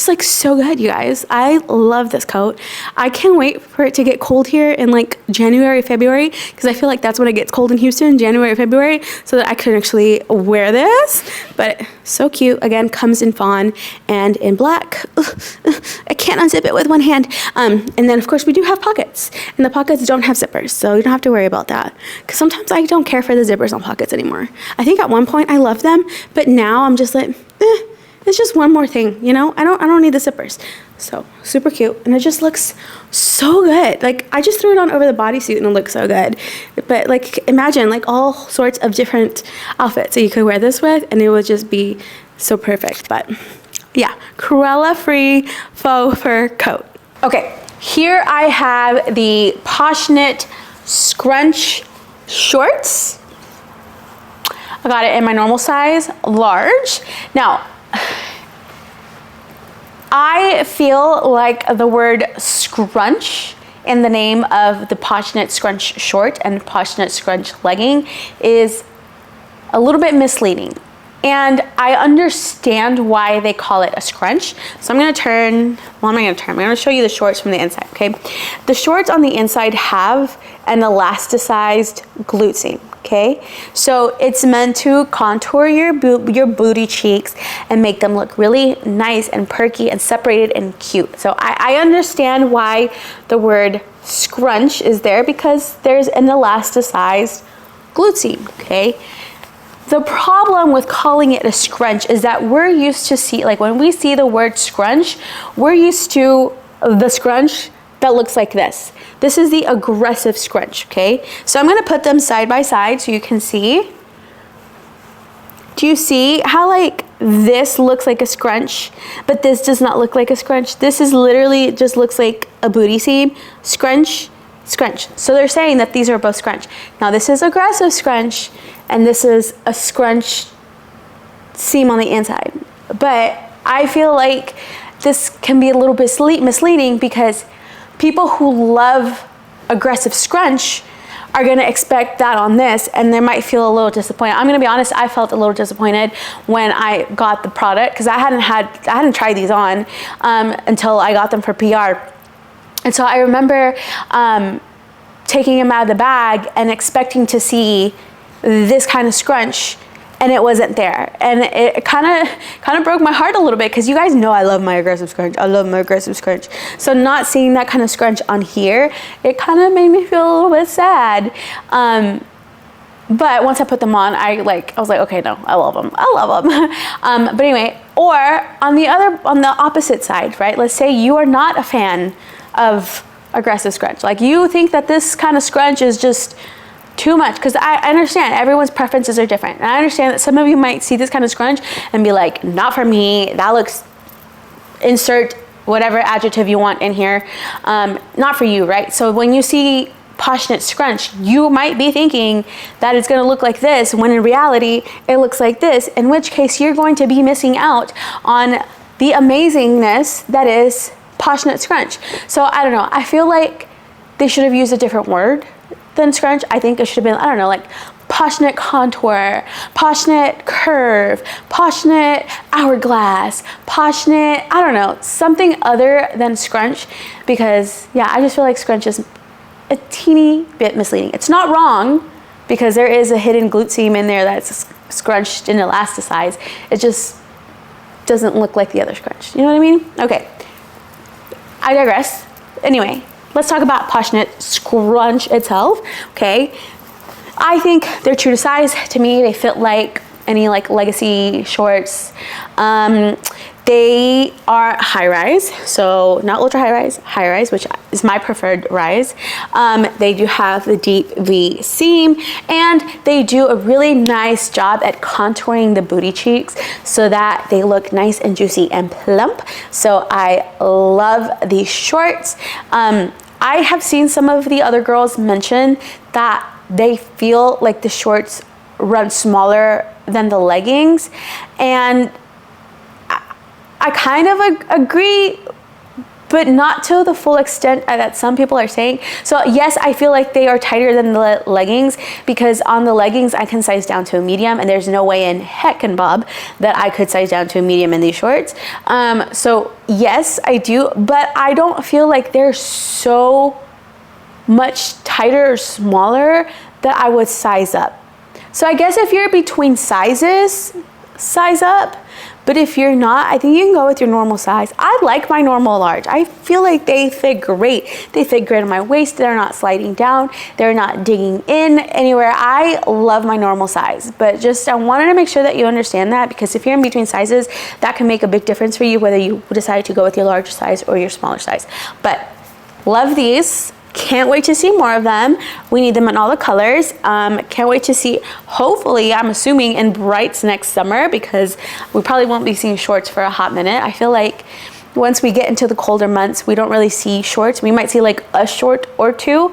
like so good, you guys. I love this coat. I can't wait for it to get cold here in like January, February, because I feel like that's when it gets cold in Houston, January, February, so that I can actually wear this. But so cute. Again, comes in fawn and in black. I can't unzip it with one hand. And then of course we do have pockets, and the pockets don't have zippers, so you don't have to worry about that. Because sometimes I don't care for the zippers on pockets anymore. I think at one point I loved them, but now I'm just like, it's just one more thing, you know? I don't need the zippers. So super cute, and it just looks so good. Like, I just threw it on over the bodysuit and it looks so good. But like, imagine like all sorts of different outfits that you could wear this with, and it would just be so perfect. But yeah, Cruellafree faux fur coat. Okay, here I have the POSHKNIT Scrunch shorts. I got it in my normal size, large. Now, I feel like the word scrunch in the name of the POSHKNIT Scrunch short and POSHKNIT Scrunch legging is a little bit misleading. And I understand why they call it a scrunch. So I'm gonna turn, well, I'm gonna show you the shorts from the inside, okay? The shorts on the inside have an elasticized glute seam, okay? So it's meant to contour your booty cheeks and make them look really nice and perky and separated and cute. So I understand why the word scrunch is there, because there's an elasticized glute seam, okay? The problem with calling it a scrunch is that we're used to see, like when we see the word scrunch, we're used to the scrunch that looks like this. This is the aggressive scrunch, okay? So I'm gonna put them side by side so you can see. Do you see how like this looks like a scrunch, but this does not look like a scrunch? This is literally just looks like a booty seam. Scrunch, scrunch. So they're saying that these are both scrunch. Now this is aggressive scrunch, and this is a scrunch seam on the inside. But I feel like this can be a little bit misleading, because people who love aggressive scrunch are gonna expect that on this, and they might feel a little disappointed. I'm gonna be honest, I felt a little disappointed when I got the product, because I hadn't tried these on until I got them for PR. And so I remember taking them out of the bag and expecting to see this kind of scrunch, and it wasn't there. And it kind of broke my heart a little bit, because you guys know I love my aggressive scrunch. I love my aggressive scrunch. So not seeing that kind of scrunch on here, it kind of made me feel a little bit sad. But once I put them on, I was like, okay, no, I love them. But anyway, or on the opposite side, right? Let's say you are not a fan of aggressive scrunch. Like, you think that this kind of scrunch is just too much, because I understand everyone's preferences are different. And I understand that some of you might see this kind of scrunch and be like, not for me, that looks, insert whatever adjective you want in here, not for you, right? So when you see POSHKNIT scrunch, you might be thinking that it's going to look like this, when in reality it looks like this, in which case you're going to be missing out on the amazingness that is POSHKNIT scrunch. So I don't know, I feel like they should have used a different word than scrunch. I think it should have been, I don't know, like POSHKNIT contour, POSHKNIT curve, POSHKNIT hourglass, POSHKNIT, I don't know, something other than scrunch, because yeah, I just feel like scrunch is a teeny bit misleading. It's not wrong, because there is a hidden glute seam in there that's scrunched and elasticized. It just doesn't look like the other scrunch. You know what I mean? Okay, I digress. Anyway, let's talk about POSHKNIT scrunch itself. Okay, I think they're true to size. To me, they fit like any like legacy shorts. They are high rise, so not ultra high rise, which is my preferred rise. They do have the deep V seam, and they do a really nice job at contouring the booty cheeks so that they look nice and juicy and plump. So I love these shorts. I have seen some of the other girls mention that they feel like the shorts run smaller than the leggings, and I kind of agree, but not to the full extent that some people are saying. So yes, I feel like they are tighter than the leggings, because on the leggings I can size down to a medium, and there's no way in heck and bob that I could size down to a medium in these shorts. So yes, I do, but I don't feel like they're so much tighter or smaller that I would size up. So I guess if you're between sizes, size up. But if you're not, I think you can go with your normal size. I like my normal large. I feel like they fit great. They fit great on my waist. They're not sliding down. They're not digging in anywhere. I love my normal size, but just I wanted to make sure that you understand that, because if you're in between sizes, that can make a big difference for you, whether you decide to go with your large size or your smaller size. But love these. Can't wait to see more of them. We need them in all the colors. Can't wait to see, hopefully, I'm assuming in brights next summer, because we probably won't be seeing shorts for a hot minute. I feel like once we get into the colder months, we don't really see shorts. We might see like a short or two.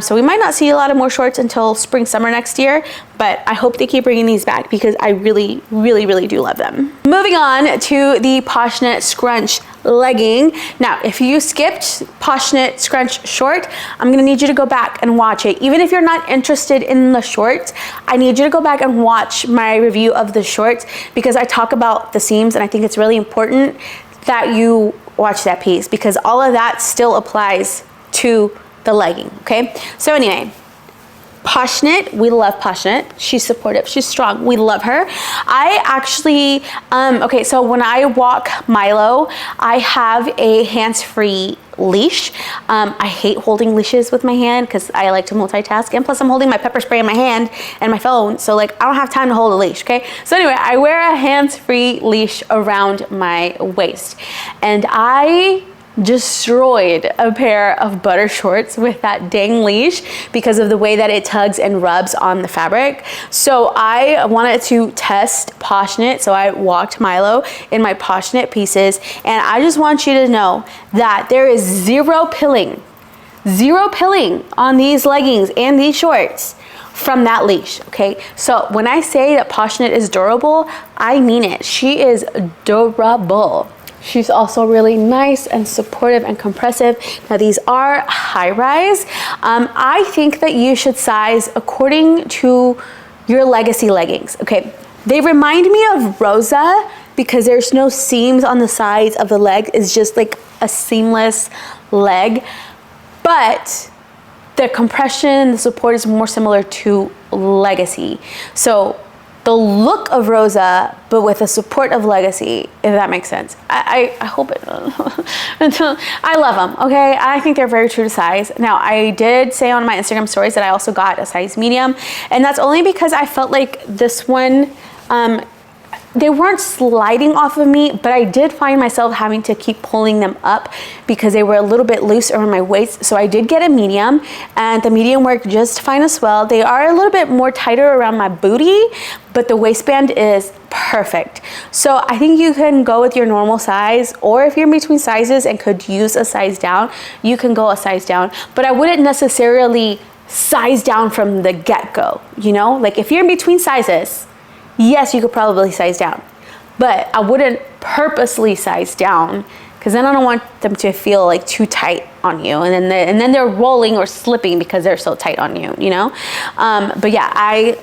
So we might not see a lot of more shorts until spring, summer next year, but I hope they keep bringing these back, because I really, really, really do love them. Moving on to the POSHKNIT Scrunch Legging. Now, if you skipped POSHKNIT Scrunch Short, I'm gonna need you to go back and watch it. Even if you're not interested in the shorts, I need you to go back and watch my review of the shorts, because I talk about the seams, and I think it's really important that you watch that piece, because all of that still applies to the legging, okay? So anyway, POSHKNIT, we love POSHKNIT. She's supportive, she's strong, we love her. I actually, okay, so when I walk Milo, I have a hands-free leash. I hate holding leashes with my hand, because I like to multitask, and plus I'm holding my pepper spray in my hand and my phone, so like I don't have time to hold a leash, okay? So anyway, I wear a hands-free leash around my waist, and I destroyed a pair of butter shorts with that dang leash because of the way that it tugs and rubs on the fabric. So I wanted to test POSHKNIT, so I walked Milo in my POSHKNIT pieces, and I just want you to know that there is zero pilling on these leggings and these shorts from that leash, okay? So when I say that POSHKNIT is durable, I mean it. She is durable. She's also really nice and supportive and compressive. Now these are high rise. I think that you should size according to your legacy leggings, okay? They remind me of Rosa because there's no seams on the sides of the leg. It's just like a seamless leg. But the compression, the support is more similar to Legacy. So the look of Rosa, but with the support of Legacy, if that makes sense. I hope it does. I love them, okay? I think they're very true to size. Now, I did say on my Instagram stories that I also got a size medium, and that's only because I felt like this one, they weren't sliding off of me, but I did find myself having to keep pulling them up because they were a little bit loose around my waist. So I did get a medium, and the medium worked just fine as well. They are a little bit more tighter around my booty, but the waistband is perfect. So I think you can go with your normal size, or if you're in between sizes and could use a size down, you can go a size down. But I wouldn't necessarily size down from the get-go, you know? Like if you're in between sizes, yes, you could probably size down, but I wouldn't purposely size down because then I don't want them to feel like too tight on you, and then they're rolling or slipping because they're so tight on you, you know? But yeah, I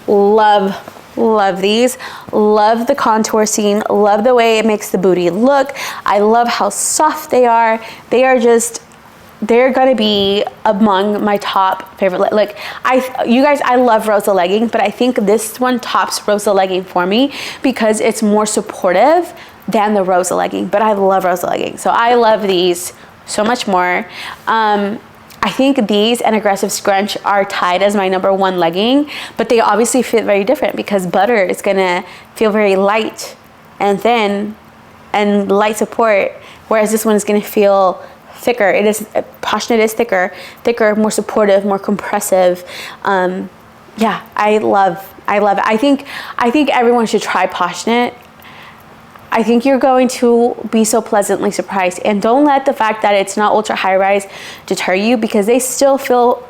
love these. Love the contour seam. Love the way it makes the booty look. I love how soft they are. They're gonna be among my top favorite. Like you guys, I love Rosa legging, but I think this one tops Rosa legging for me because it's more supportive than the Rosa legging. But I love Rosa legging, so I love these so much more. I think these and Aggressive Scrunch are tied as my #1 legging, but they obviously fit very different because Butter is gonna feel very light and thin and light support, whereas this one is gonna feel thicker. It is, POSHKNIT is thicker, more supportive, more compressive. Yeah, I love it. I think everyone should try POSHKNIT. I think you're going to be so pleasantly surprised, and don't let the fact that it's not ultra high rise deter you because they still feel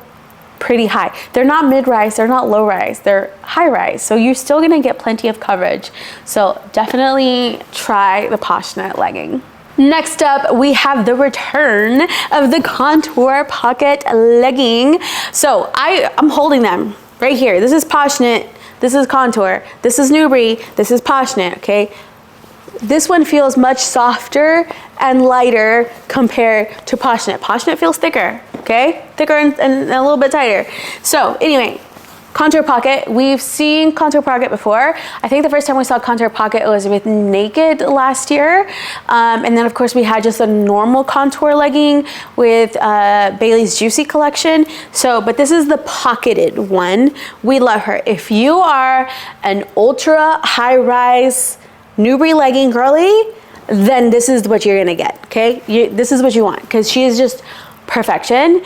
pretty high. They're not mid rise, they're not low rise, they're high rise. So you're still gonna get plenty of coverage. So definitely try the POSHKNIT legging. Next up, we have the return of the Contour Pocket Legging. So I'm holding them right here. This is POSHKNIT, this is Contour, this is Nubri, this is POSHKNIT, okay? This one feels much softer and lighter compared to POSHKNIT. POSHKNIT feels thicker, okay? Thicker and a little bit tighter. So anyway, Contour Pocket. We've seen Contour Pocket before. I think the first time we saw Contour Pocket was with Naked last year. And then of course we had just a normal contour legging with Bailey's Juicy collection. So, but this is the pocketed one. We love her. If you are an ultra high rise Nubri legging girly, then this is what you're gonna get, okay? This is what you want, because she is just perfection.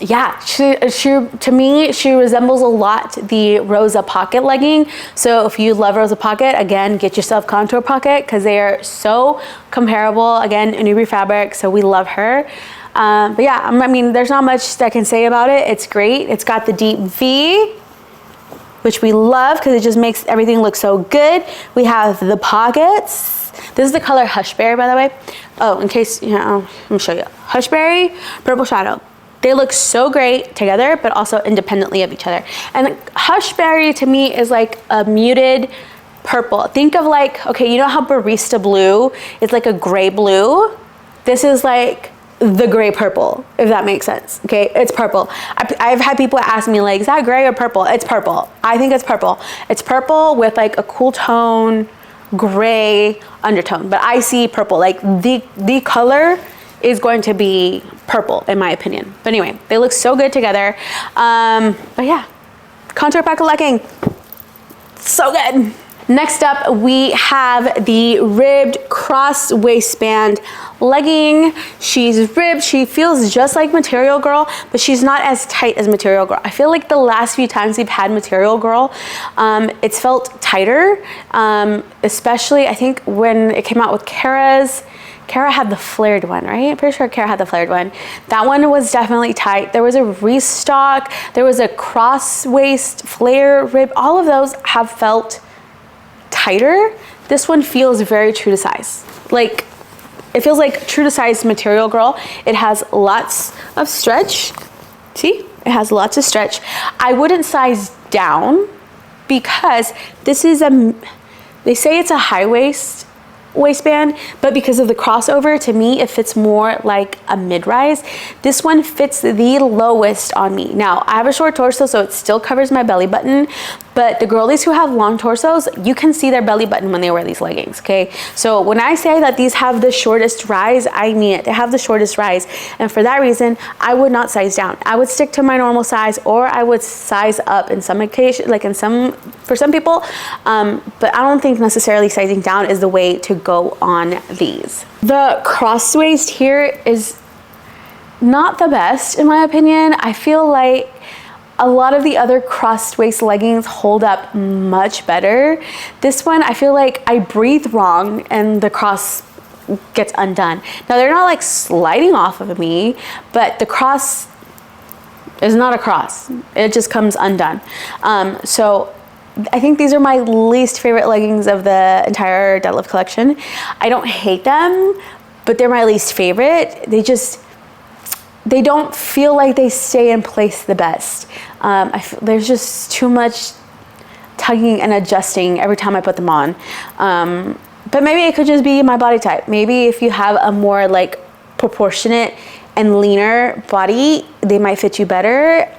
Yeah, to me, she resembles a lot the Rosa Pocket legging. So if you love Rosa Pocket, again, get yourself Contour Pocket because they are so comparable. Again, Nubri fabric, so we love her. But yeah, I mean, there's not much that I can say about it. It's great. It's got the deep V, which we love because it just makes everything look so good. We have the pockets. This is the color Hushberry, by the way. Oh, in case, you know, let me show you. Hushberry, Purple Shadow. They look so great together, but also independently of each other. And Hushberry to me is like a muted purple. Think of like, okay, you know how Barista Blue is like a gray blue? This is like the gray purple, if that makes sense, okay? It's purple. I've had people ask me like, is that gray or purple? It's purple. I think it's purple. It's purple with like a cool tone, gray undertone, but I see purple. Like the color is going to be purple in my opinion. But anyway, they look so good together. But yeah, Contour Pocket legging, so good. Next up, we have the ribbed cross waistband legging. She's ribbed. She feels just like Material Girl, but she's not as tight as Material Girl. I feel like the last few times we've had Material Girl, it's felt tighter, especially I think when it came out with Kara's. Kara had the flared one, right? I'm pretty sure Kara had the flared one. That one was definitely tight. There was a restock. There was a cross waist, flare, rib. All of those have felt tighter. This one feels very true to size. Like, it feels like true to size Material Girl. It has lots of stretch. See? It has lots of stretch. I wouldn't size down because this is they say it's a high waist. waistband, but because of the crossover, to me, it fits more like a mid-rise. This one fits the lowest on me. Now, I have a short torso, so it still covers my belly button, but the girlies who have long torsos, you can see their belly button when they wear these leggings, okay? So when I say that these have the shortest rise, I mean it. They have the shortest rise, and for that reason, I would not size down. I would stick to my normal size, or I would size up in some occasions, like for some people, but I don't think necessarily sizing down is the way to go on these. The crosswaist here is not the best in my opinion. I feel like a lot of the other crosswaist leggings hold up much better. This one, I feel like I breathe wrong and the cross gets undone. Now they're not like sliding off of me, but the cross is not a cross. It just comes undone. So I think these are my least favorite leggings of the entire Deadlift collection. I don't hate them, but they're my least favorite. They don't feel like they stay in place the best. There's just too much tugging and adjusting every time I put them on. But maybe it could just be my body type. Maybe if you have a more like proportionate and leaner body, they might fit you better.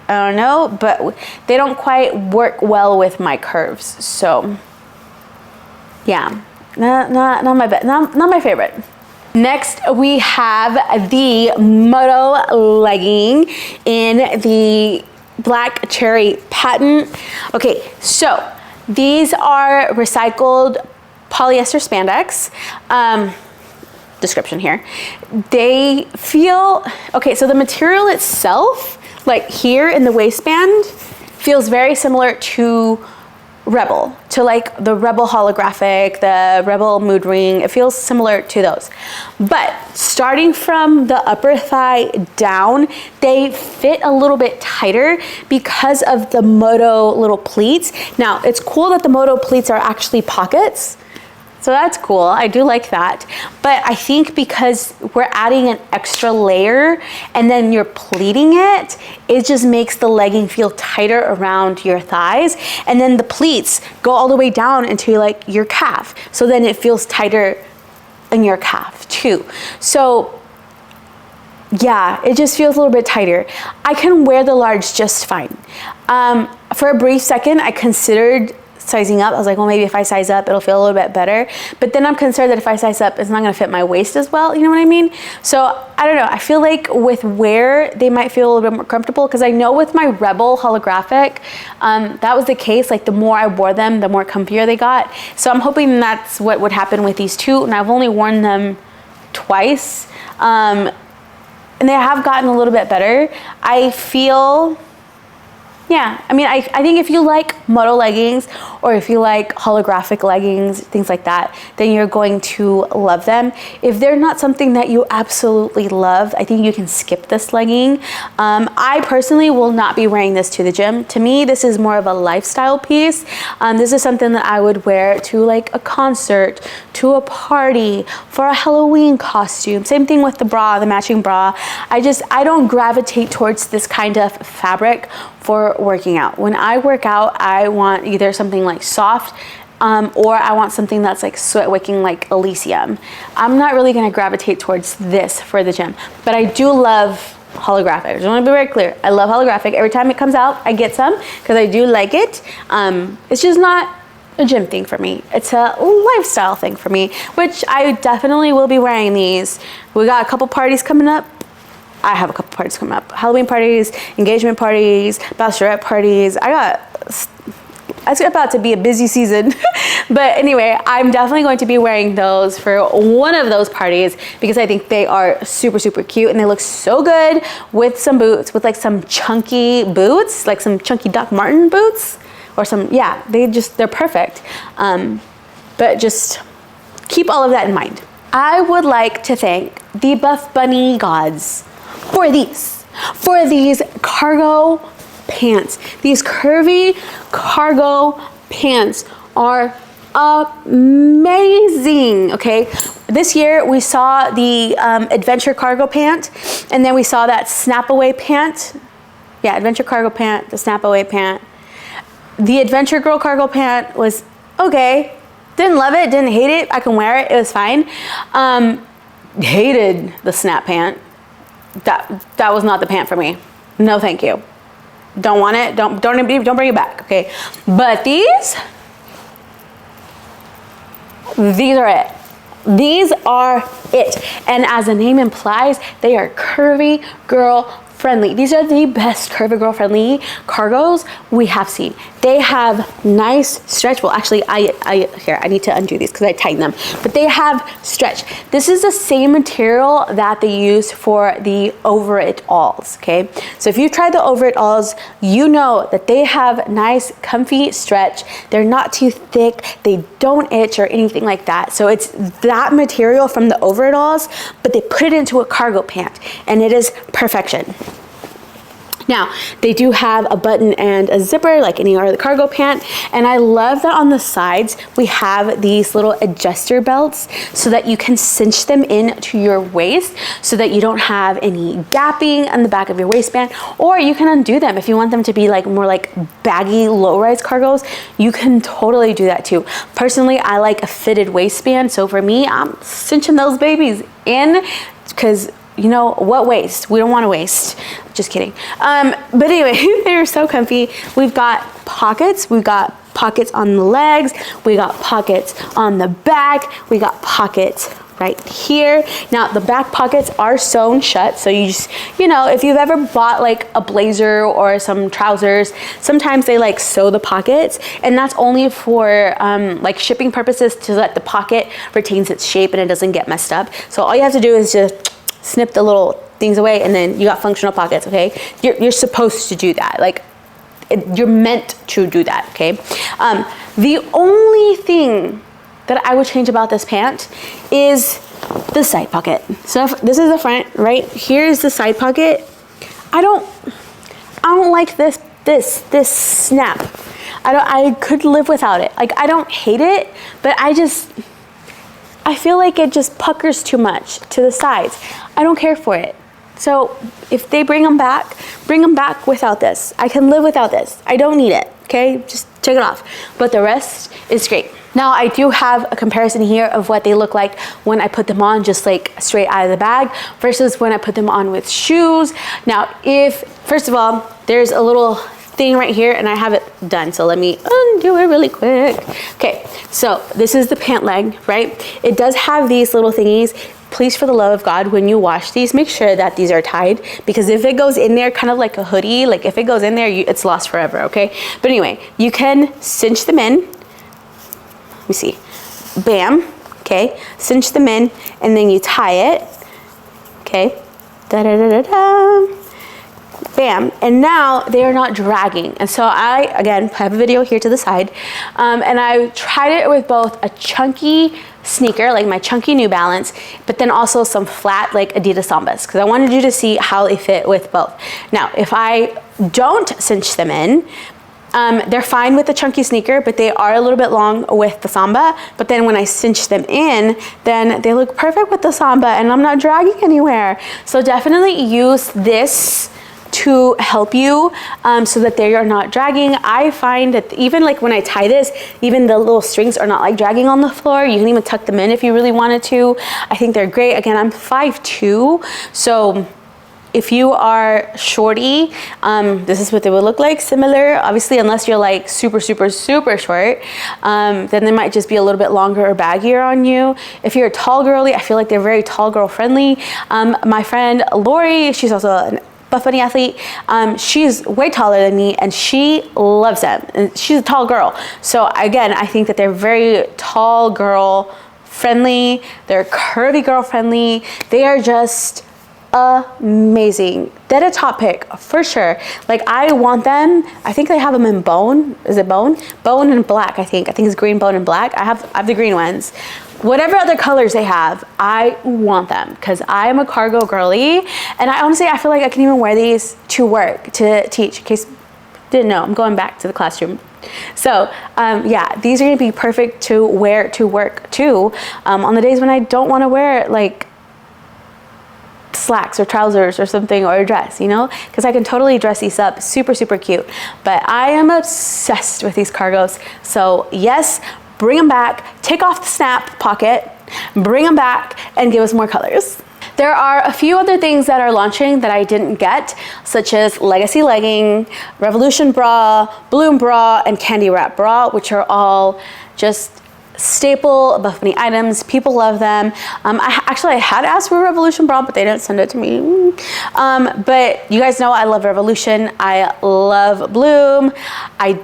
I don't know, but they don't quite work well with my curves. So yeah, not my favorite. Next, we have the Moto legging in the black cherry patent. Okay, so these are recycled polyester spandex. Description here. They feel, okay, so the material itself, like here in the waistband, feels very similar to Rebel, to like the Rebel holographic, the Rebel mood ring. It feels similar to those. But starting from the upper thigh down, they fit a little bit tighter because of the Moto little pleats. Now, it's cool that the Moto pleats are actually pockets. So that's cool, I do like that. But I think because we're adding an extra layer and then you're pleating it, it just makes the legging feel tighter around your thighs. And then the pleats go all the way down into like your calf. So then it feels tighter in your calf too. So yeah, it just feels a little bit tighter. I can wear the large just fine. For a brief second, I considered sizing up. I was like, well, maybe if I size up, it'll feel a little bit better. But then I'm concerned that if I size up, it's not gonna fit my waist as well. You know what I mean? So I don't know. I feel like with wear, they might feel a little bit more comfortable because I know with my Rebel holographic, that was the case. Like the more I wore them, the more comfier they got. So I'm hoping that's what would happen with these two. And I've only worn them twice. And they have gotten a little bit better. I feel, yeah, I mean, I think if you like Moto leggings or if you like holographic leggings, things like that, then you're going to love them. If they're not something that you absolutely love, I think you can skip this legging. I personally will not be wearing this to the gym. To me, this is more of a lifestyle piece. This is something that I would wear to like a concert, to a party, for a Halloween costume. Same thing with the bra, the matching bra. I don't gravitate towards this kind of fabric for working out. When I work out, I want either something like soft or I want something that's like sweat wicking like Elysium. I'm not really gonna gravitate towards this for the gym, but I do love holographic. I just wanna be very clear. I love holographic. Every time it comes out, I get some because I do like it. It's just not a gym thing for me. It's a lifestyle thing for me, which I definitely will be wearing these. We got a couple parties coming up. I have a couple parties coming up. Halloween parties, engagement parties, bachelorette parties. It's about to be a busy season. But anyway, I'm definitely going to be wearing those for one of those parties because I think they are super, super cute and they look so good with some boots, with like some chunky boots, like some chunky Doc Marten boots or some, yeah, they're perfect. But just keep all of that in mind. I would like to thank the Buffbunny gods for these cargo pants. These curvy cargo pants are amazing, okay? This year we saw the adventure cargo pant, and then we saw that snap away pant. Yeah, adventure cargo pant, the snap away pant. The adventure girl cargo pant was okay. Didn't love it, didn't hate it. I can wear it, it was fine. Hated the snap pant. That was not the pant for me. No, thank you. Don't want it. Don't bring it back. Okay. But these are it. These are it. And as the name implies, they are curvy girl friendly. These are the best curvy girl friendly cargos we have seen. They have nice stretch. Well, actually, I need to undo these because I tightened them. But they have stretch. This is the same material that they use for the Over It Alls, okay? So if you've tried the Over It Alls, you know that they have nice, comfy stretch. They're not too thick. They don't itch or anything like that. So it's that material from the Over It Alls, but they put it into a cargo pant, and it is perfection. Now, they do have a button and a zipper like any other cargo pant, and I love that on the sides we have these little adjuster belts so that you can cinch them in to your waist so that you don't have any gapping on the back of your waistband, or you can undo them if you want them to be like more like baggy low-rise cargos. You can totally do that too. Personally, I like a fitted waistband, so for me, I'm cinching those babies in because you know what, waste? We don't want to waste. Just kidding. But anyway, they're so comfy. We've got pockets. We've got pockets on the legs. We got pockets on the back. We got pockets right here. Now the back pockets are sewn shut. So you just, you know, if you've ever bought like a blazer or some trousers, sometimes they like sew the pockets, and that's only for like shipping purposes to let the pocket retains its shape and it doesn't get messed up. So all you have to do is just snip the little things away, and then you got functional pockets, okay? You're supposed to do that. Like, you're meant to do that, okay? The only thing that I would change about this pant is the side pocket. So if this is the front, right? Here's the side pocket. I don't like this snap. I could live without it. Like, I don't hate it, but I feel like it just puckers too much to the sides. I don't care for it. So if they bring them back without this. I can live without this. I don't need it, okay? Just take it off. But the rest is great. Now I do have a comparison here of what they look like when I put them on just like straight out of the bag versus when I put them on with shoes. Now first of all, there's a little thing right here and I have it done, so let me undo it really quick. Okay, so this is the pant leg, right? It does have these little thingies. Please, for the love of God, when you wash these, make sure that these are tied, because if it goes in there kind of like a hoodie, like if it goes in there, it's lost forever, okay? But anyway, you can cinch them in. Let me see. Bam, okay? Cinch them in, and then you tie it, okay? Da-da-da-da-da. Bam, and now they are not dragging. And so I, again, have a video here to the side, and I tried it with both a chunky sneaker, like my chunky New Balance, but then also some flat, like Adidas Sambas, because I wanted you to see how they fit with both. Now, if I don't cinch them in, they're fine with the chunky sneaker, but they are a little bit long with the Samba. But then when I cinch them in, then they look perfect with the Samba, and I'm not dragging anywhere. So definitely use this to help you so that they are not dragging. I find that even like when I tie this, even the little strings are not like dragging on the floor. You can even tuck them in if you really wanted to. I think they're great. Again, I'm 5'2", so if you are shorty, this is what they would look like. Similar, obviously, unless you're like super, super, super short, then they might just be a little bit longer or baggier on you. If you're a tall girly, I feel like they're very tall girl friendly. My friend Lori, she's also an Buffbunny athlete. She's way taller than me and she loves them. And she's a tall girl. So again, I think that they're very tall girl friendly. They're curvy girl friendly. They are just amazing. They're a top pick for sure. Like, I want them. I think they have them in bone. Is it bone? Bone and black, I think. I think it's green, bone, and black. I have the green ones. Whatever other colors they have, I want them because I am a cargo girly, and I feel like I can even wear these to work, to teach. In case you didn't know, I'm going back to the classroom. So yeah, these are gonna be perfect to wear to work too, on the days when I don't want to wear like slacks or trousers or something, or a dress, you know, because I can totally dress these up. Super, super cute. But I am obsessed with these cargos. So yes, bring them back, take off the snap pocket, bring them back, and give us more colors. There are a few other things that are launching that I didn't get, such as Legacy Legging, Revolution Bra, Bloom Bra, and Candy Wrap Bra, which are all just staple Buffbunny items. People love them. I had asked for Revolution Bra, but they didn't send it to me. But you guys know I love Revolution. I love Bloom. I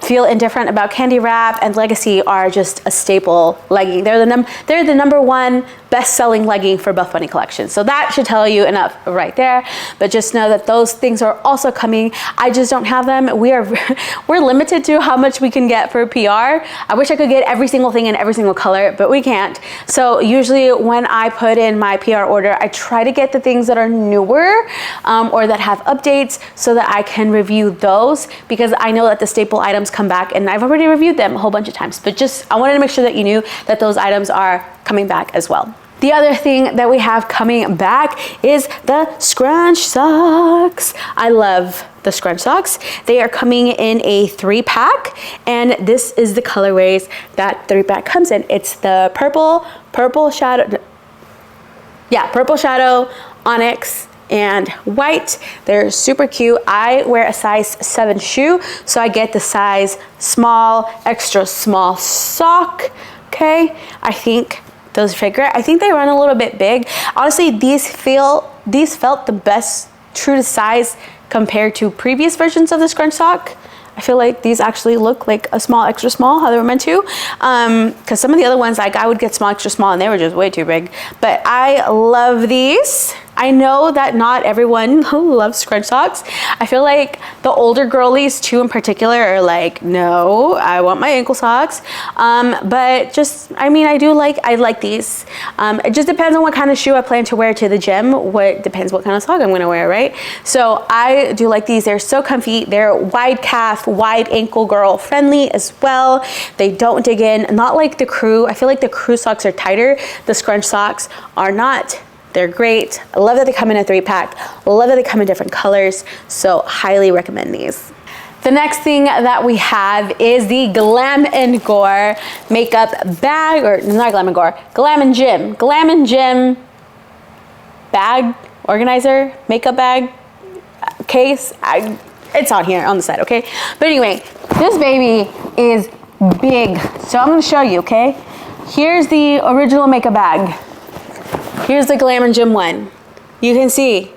feel indifferent about Candy Wrap, and Legacy are just a staple legging. They're the number one best-selling legging for Buffbunny collection. So that should tell you enough right there. But just know that those things are also coming. I just don't have them. We're limited to how much we can get for PR. I wish I could get every single thing in every single color, but we can't. So usually when I put in my PR order, I try to get the things that are newer or that have updates so that I can review those, because I know that the staple items come back and I've already reviewed them a whole bunch of times. But just, I wanted to make sure that you knew that those items are coming back as well. The other thing that we have coming back is the Scrunch Socks. I love the Scrunch Socks. They are coming in a 3-pack, and this is the colorways that 3-pack comes in. It's the purple shadow, onyx, and white. They're super cute. I wear a size 7 shoe, so I get the size small, extra small sock. Okay, I think those fit great. I think they run a little bit big. Honestly, these felt the best true to size compared to previous versions of the Scrunch Sock. I feel like these actually look like a small, extra small, how they were meant to. Because some of the other ones, like I would get small, extra small, and they were just way too big. But I love these. I know that not everyone loves Scrunch Socks. I feel like the older girlies too in particular are like, no, I want my ankle socks. But just, I mean, I like these. It just depends on what kind of shoe I plan to wear to the gym. Depends what kind of sock I'm gonna wear, right? So I do like these. They're so comfy. They're wide calf, wide ankle girl friendly as well. They don't dig in, not like the Crew. I feel like the Crew socks are tighter. The Scrunch Socks are not. They're great. I love that they come in a 3-pack. I love that they come in different colors. So highly recommend these. The next thing that we have is the Glam and Gore makeup bag, or not Glam and Gore, Glam Gym bag, organizer, makeup bag, case. It's on here on the side, okay? But anyway, this baby is big. So I'm gonna show you, okay? Here's the original makeup bag. Here's the Glam Gym one. You can see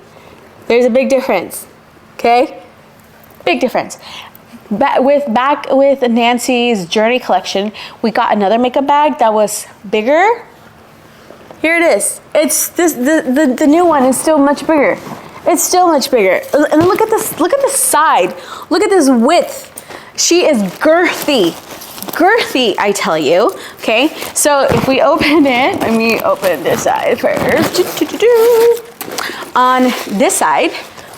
there's a big difference, okay? Big difference. Back with Nancy's Journey collection, we got another makeup bag that was bigger. Here it is. It's this, the new one is still much bigger. It's still much bigger. And look at this side. Look at this width. She is girthy. Girthy, I tell you. Okay, so if we open it, let me open this side first. On this side,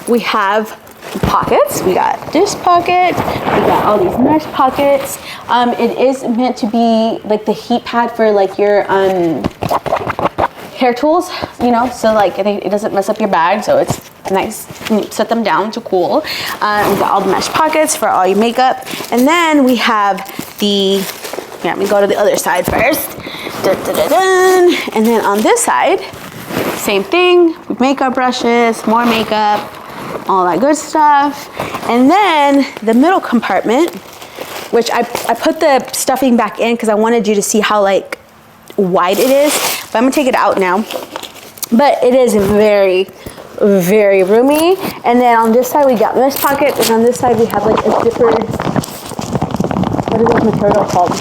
we have pockets. We got this pocket. We got all these mesh pockets. It is meant to be like the heat pad for like your hair tools, you know, so like it doesn't mess up your bag, so it's nice. You set them down to cool. We got all the mesh pockets for all your makeup, and then we have let me go to the other side first. And then on this side, same thing, makeup brushes, more makeup, all that good stuff. And then the middle compartment, which I put the stuffing back in because I wanted you to see how like wide it is, but I'm gonna take it out now. But it is very, very roomy. And then on this side we got mesh pockets, and on this side we have like a zipper. What is this material called?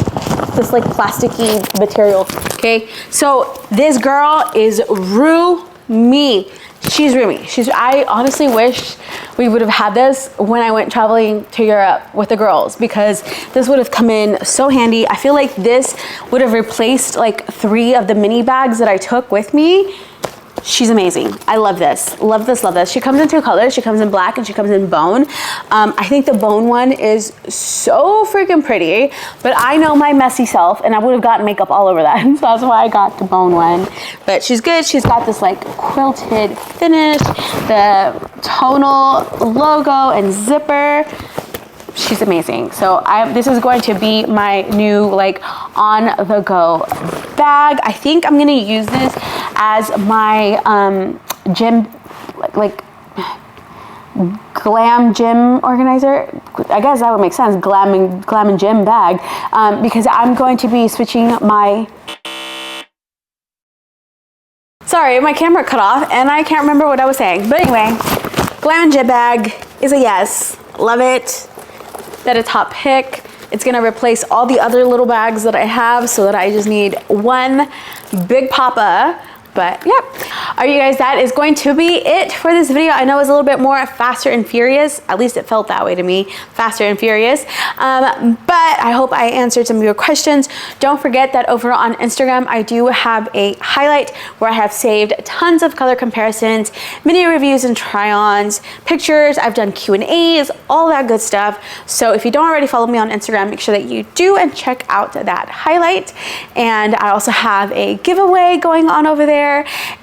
This like plasticky material. Okay, so this girl is roomy. She's roomy. I honestly wish we would have had this when I went traveling to Europe with the girls, because this would have come in so handy. I feel like this would have replaced like 3 of the mini bags that I took with me. She's amazing. I love this. Love this, love this. She comes in 2 colors. She comes in black and she comes in bone. I think the bone one is so freaking pretty, but I know my messy self and I would have gotten makeup all over that. So that's why I got the bone one. But she's good. She's got this like quilted finish, the tonal logo and zipper. she's amazing. So this is going to be my new like on the go bag. I think I'm gonna use this as my gym, like Glam Gym Organizer. I guess that would make sense, Glam and Gym bag, because I'm going to be switching my, sorry, my camera cut off and I can't remember what I was saying. But anyway, Glam and Gym bag is a yes. Love it. That a top pick. It's gonna replace all the other little bags that I have so that I just need one big papa. But yep. All right, you guys, that is going to be it for this video. I know it's a little bit more faster and furious. At least it felt that way to me, faster and furious. But I hope I answered some of your questions. Don't forget that over on Instagram, I do have a highlight where I have saved tons of color comparisons, mini reviews and try-ons, pictures. I've done Q&As, all that good stuff. So if you don't already follow me on Instagram, make sure that you do and check out that highlight. And I also have a giveaway going on over there.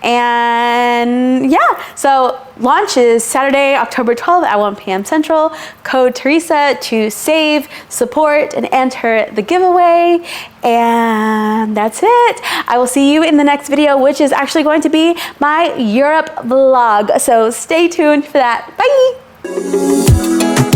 And yeah, so launch is Saturday, October 12th at 1 p.m. Central. Code Teresa to save, support, and enter the giveaway. And that's it. I will see you in the next video, which is actually going to be my Europe vlog. So stay tuned for that. Bye.